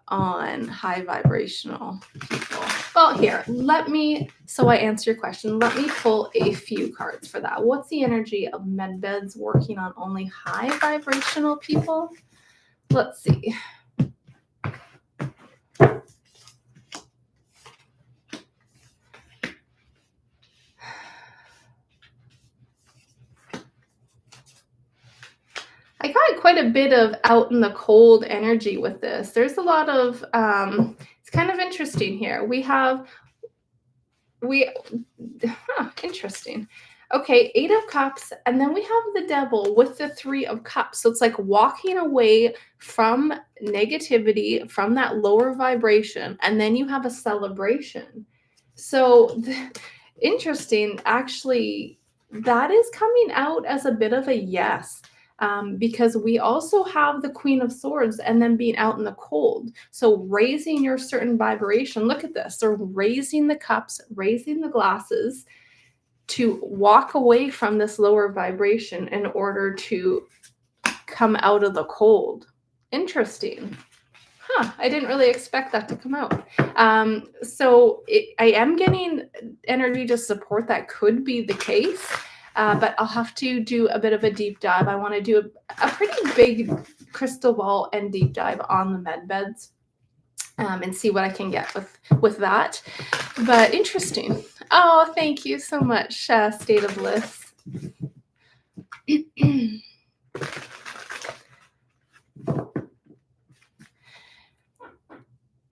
on high vibrational people? Well, here, so I answer your question, let me pull a few cards for that. What's the energy of med beds working on only high vibrational people? Let's see. I got quite a bit of out in the cold energy with this. There's a lot of, it's kind of interesting here. Interesting. Okay, 8 of Cups, and then we have the Devil with the 3 of Cups. So it's like walking away from negativity, from that lower vibration, and then you have a celebration. So interesting. Actually, that is coming out as a bit of a yes. Because we also have the Queen of Swords and then being out in the cold. So raising your certain vibration. Look at this. They're raising the cups, raising the glasses to walk away from this lower vibration in order to come out of the cold. Interesting. I didn't really expect that to come out. So I am getting energy to support that could be the case. But I'll have to do a bit of a deep dive. I want to do a pretty big crystal ball and deep dive on the med beds and see what I can get with that. But interesting. Oh, thank you so much, State of Bliss.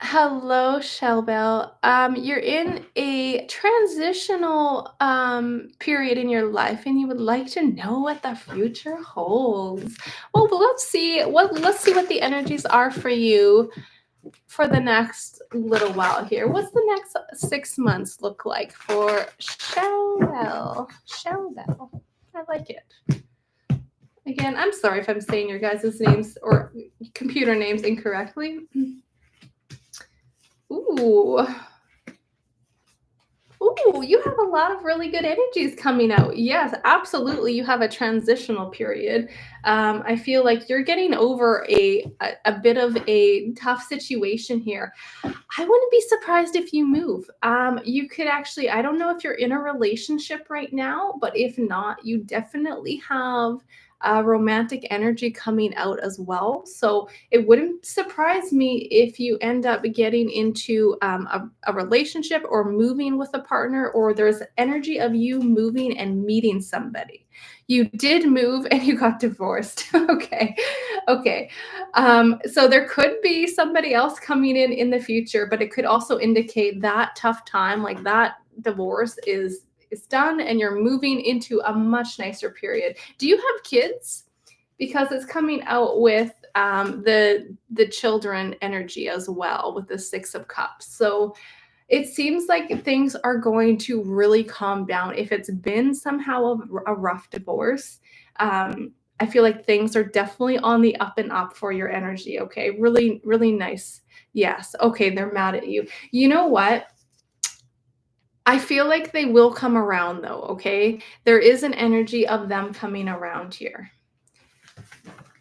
Hello, Shellbell. You're in a transitional period in your life, and you would like to know what the future holds. Well, let's see what the energies are for you for the next little while here. What's the next 6 months look like for Shellbell? Shellbell. I like it. Again, I'm sorry if I'm saying your guys' names or computer names incorrectly. Ooh. Ooh, you have a lot of really good energies coming out. Yes, absolutely. You have a transitional period. I feel like you're getting over a bit of a tough situation here. I wouldn't be surprised if you move. You could actually, I don't know if you're in a relationship right now, but if not, you definitely have romantic energy coming out as well. So it wouldn't surprise me if you end up getting into a relationship or moving with a partner, or there's energy of you moving and meeting somebody. You did move and you got divorced. Okay. Okay. So there could be somebody else coming in the future, but it could also indicate that tough time, like that divorce is done and you're moving into a much nicer period. Do you have kids? Because it's coming out with the children energy as well with the 6 of Cups. So it seems like things are going to really calm down. If it's been somehow a rough divorce, I feel like things are definitely on the up and up for your energy. Okay. Really, really nice. Yes. Okay. They're mad at you. You know what? I feel like they will come around though. Okay. There is an energy of them coming around here.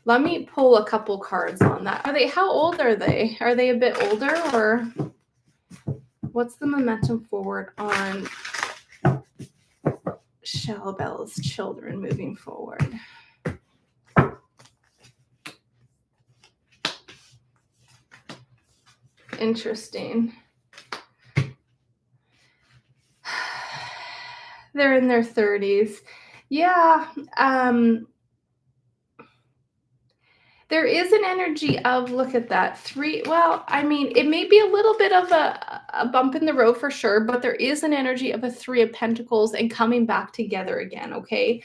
Let me pull a couple cards on that. How old are they? Are they a bit older, or what's the momentum forward on Shellbell's children moving forward? Interesting. They're in their 30s. Yeah. There is an energy of, look at that, three. Well, I mean, it may be a little bit of a bump in the road for sure, but there is an energy of a 3 of Pentacles and coming back together again. Okay.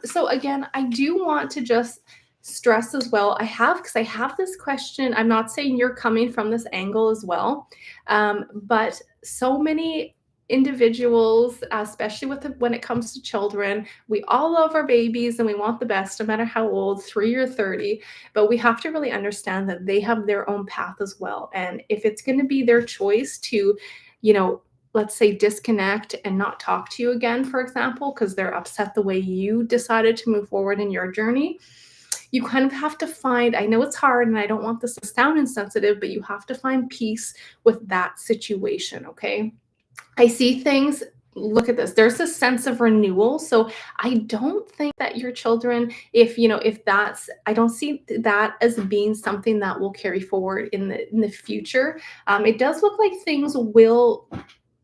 So again, I do want to just stress as well. Because I have this question. I'm not saying you're coming from this angle as well, but so many individuals, especially when it comes to children, we all love our babies and we want the best, no matter how old, 3 or 30. But we have to really understand that they have their own path as well. And if it's going to be their choice to, you know, let's say disconnect and not talk to you again, for example, because they're upset the way you decided to move forward in your journey, you kind of have to find, I know it's hard and I don't want this to sound insensitive, but you have to find peace with that situation. Okay. I see things. Look at this. There's a sense of renewal. So I don't think that your children, if that's, I don't see that as being something that will carry forward in the future. It does look like things will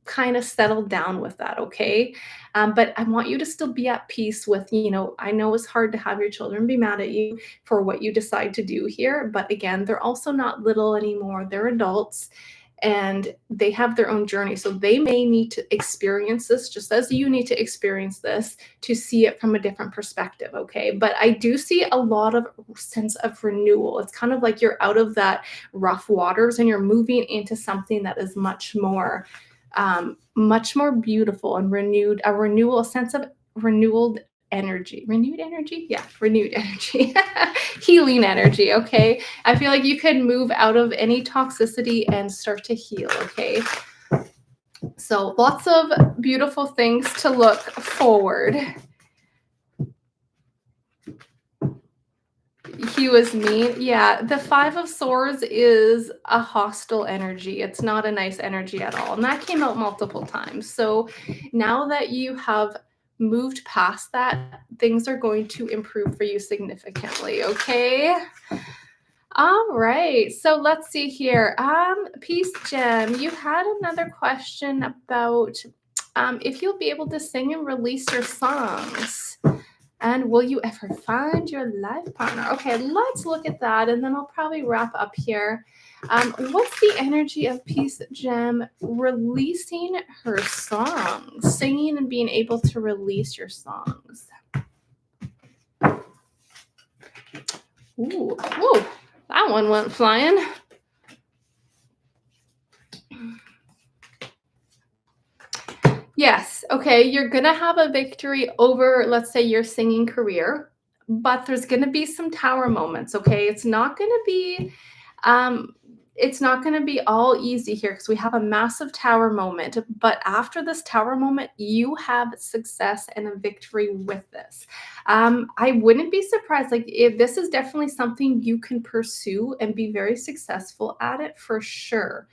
kind of settle down with that. Okay. But I want you to still be at peace with, I know it's hard to have your children be mad at you for what you decide to do here. But again, they're also not little anymore. They're adults and they have their own journey. So they may need to experience this just as you need to experience this to see it from a different perspective. Okay. But I do see a lot of sense of renewal. It's kind of like you're out of that rough waters and you're moving into something that is much more beautiful and renewed, a sense of renewed energy. Yeah, renewed energy, healing energy. Okay. I feel like you could move out of any toxicity and start to heal. Okay. So lots of beautiful things to look forward. He was mean. Yeah, the 5 of Swords is a hostile energy. It's not a nice energy at all. And that came out multiple times. So now that you have moved past that, things are going to improve for you significantly. Okay. All right. So let's see here. Peace Gem, you had another question about if you'll be able to sing and release your songs. And will you ever find your life partner? Okay, let's look at that, and then I'll probably wrap up here. What's the energy of Peace Gem releasing her songs, singing and being able to release your songs? Ooh, whoa, that one went flying. Yes. Okay. You're going to have a victory over, let's say, your singing career, but there's going to be some tower moments. Okay. It's not going to be, it's not going to be all easy here because we have a massive tower moment. But after this tower moment, you have success and a victory with this. I wouldn't be surprised. Like, if this is definitely something you can pursue and be very successful at it for sure.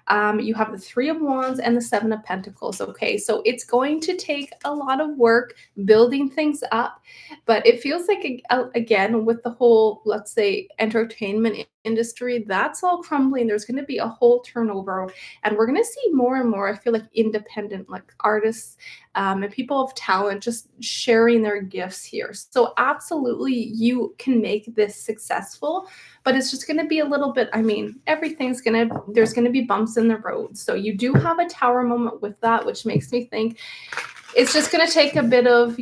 You have the Three of Wands and the Seven of Pentacles. Okay, so it's going to take a lot of work building things up, but it feels like, again, with the whole, let's say, entertainment industry, that's all crumbling. There's going to be a whole turnover, and we're going to see more and more, I feel like, independent, like artists, and people of talent just sharing their gifts here. So absolutely, you can make this successful, but it's just going to be a little bit, I mean, there's going to be bumps in the road. So you do have a tower moment with that, which makes me think it's just going to take a bit of,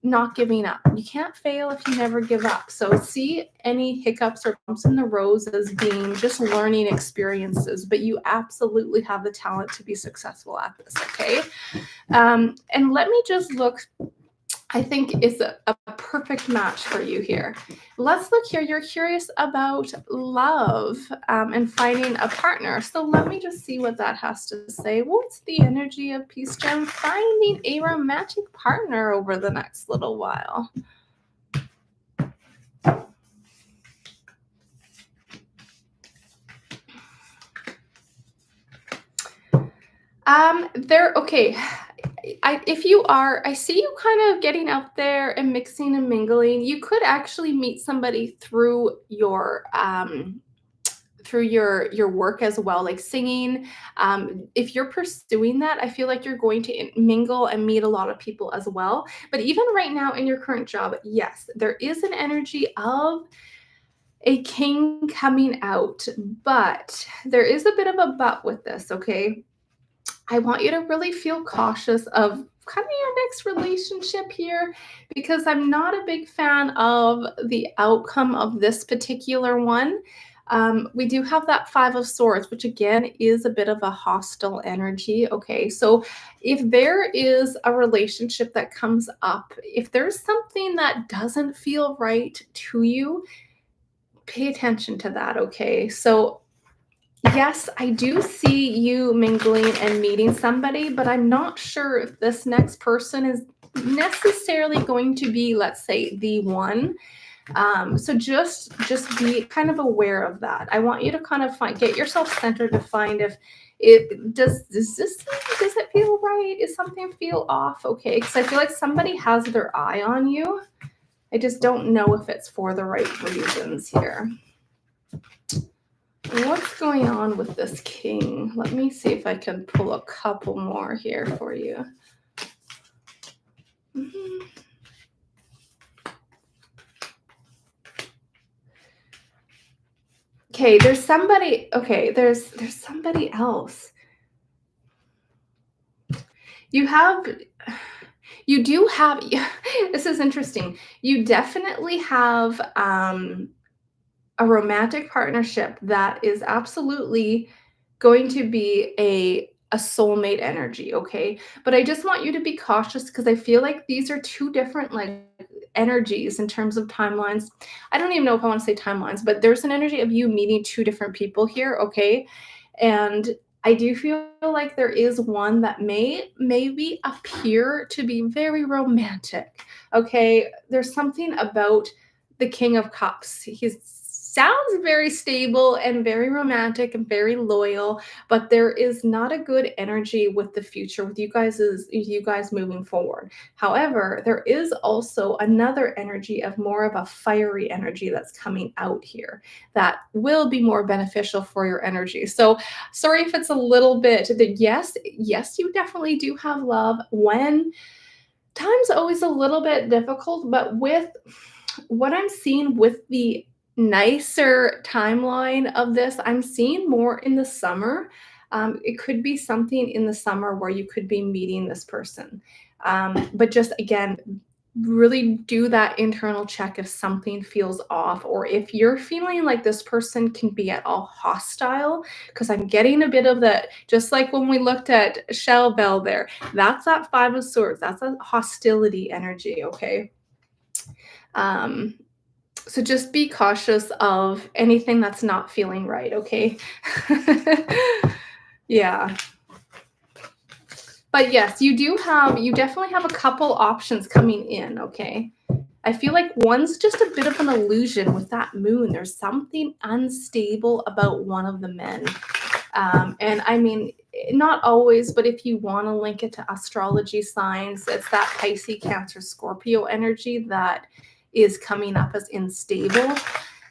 not giving up. You can't fail if you never give up. So see any hiccups or bumps in the road as being just learning experiences, but you absolutely have the talent to be successful at this, okay? And let me just look. I think it's a perfect match for you here. Let's look here. You're curious about love, and finding a partner. So let me just see what that has to say. What's the energy of Peace Gem finding a romantic partner over the next little while? Okay. If you are, I see you kind of getting out there and mixing and mingling. You could actually meet somebody through your work as well, like singing. If you're pursuing that, I feel like you're going to mingle and meet a lot of people as well. But even right now in your current job, yes, there is an energy of a king coming out, but there is a bit of a but with this, okay? I want you to really feel cautious of kind of your next relationship here, because I'm not a big fan of the outcome of this particular one. We do have that Five of Swords, which again is a bit of a hostile energy. Okay, so if there is a relationship that comes up, if there's something that doesn't feel right to you, pay attention to that. Okay, so yes, I do see you mingling and meeting somebody, but I'm not sure if this next person is necessarily going to be, let's say, the one. So just be kind of aware of that. I want you to kind of get yourself centered to find if does it feel right? Is something feel off? Okay, because I feel like somebody has their eye on you. I just don't know if it's for the right reasons here. What's going on with this king? Let me see if I can pull a couple more here for you. Okay, there's somebody. Okay, there's somebody else. You do have. This is interesting. You definitely have a romantic partnership that is absolutely going to be a soulmate energy, okay? But I just want you to be cautious because I feel like these are two different, like, energies in terms of timelines. I don't even know if I want to say timelines, but there's an energy of you meeting two different people here, okay? And I do feel like there is one that may maybe appear to be very romantic. Okay, there's something about the King of Cups. He sounds very stable and very romantic and very loyal, but there is not a good energy with the future with you guys moving forward. However, there is also another energy of more of a fiery energy that's coming out here that will be more beneficial for your energy. So sorry if it's a little bit that, yes, you definitely do have love when time's always a little bit difficult, but with what I'm seeing with the nicer timeline of this, I'm seeing more in the summer. It could be something in the summer where you could be meeting this person. But just again, really do that internal check if something feels off, or if you're feeling like this person can be at all hostile, because I'm getting a bit of that, just like when we looked at Shell Bell there. That's that Five of Swords. That's a hostility energy, okay? Um, So just be cautious of anything that's not feeling right, okay? Yeah. But yes, you definitely have a couple options coming in, okay? I feel like one's just a bit of an illusion with that moon. There's something unstable about one of the men. And I mean, not always, but if you want to link it to astrology signs, it's that Pisces, Cancer, Scorpio energy that is coming up as unstable.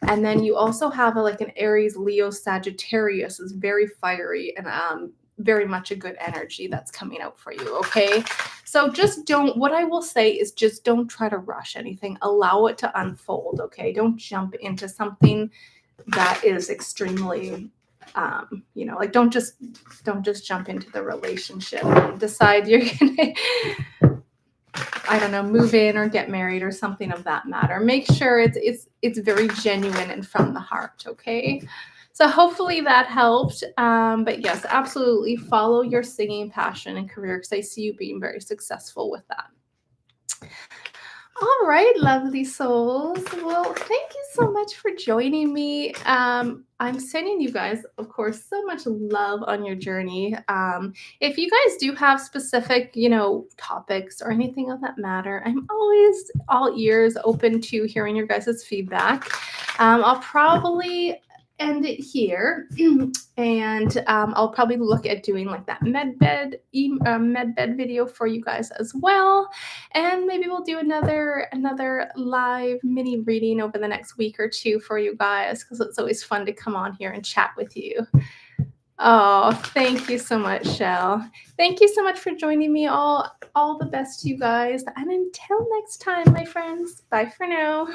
And then you also have like an Aries, Leo, Sagittarius is very fiery and very much a good energy that's coming out for you. Okay. So just don't, what I will say is just don't try to rush anything. Allow it to unfold. Okay. Don't jump into something that is extremely like don't just jump into the relationship and decide you're gonna I don't know, move in or get married or something of that matter. Make sure it's very genuine and from the heart, okay? So hopefully that helped. But yes, absolutely follow your singing passion and career because I see you being very successful with that. All right, lovely souls. Well, thank you so much for joining me. I'm sending you guys, of course, so much love on your journey. If you guys do have specific, topics or anything of that matter, I'm always all ears, open to hearing your guys' feedback. I'll probably end it here. And I'll probably look at doing like that med bed video for you guys as well. And maybe we'll do another live mini reading over the next week or two for you guys because it's always fun to come on here and chat with you. Oh, thank you so much, Shell. Thank you so much for joining me. All the best to you guys. And until next time, my friends, bye for now.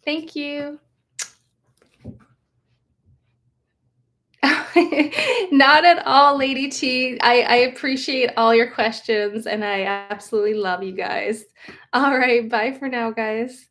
Thank you. Not at all, Lady T. I appreciate all your questions and I absolutely love you guys. All right, bye for now, guys.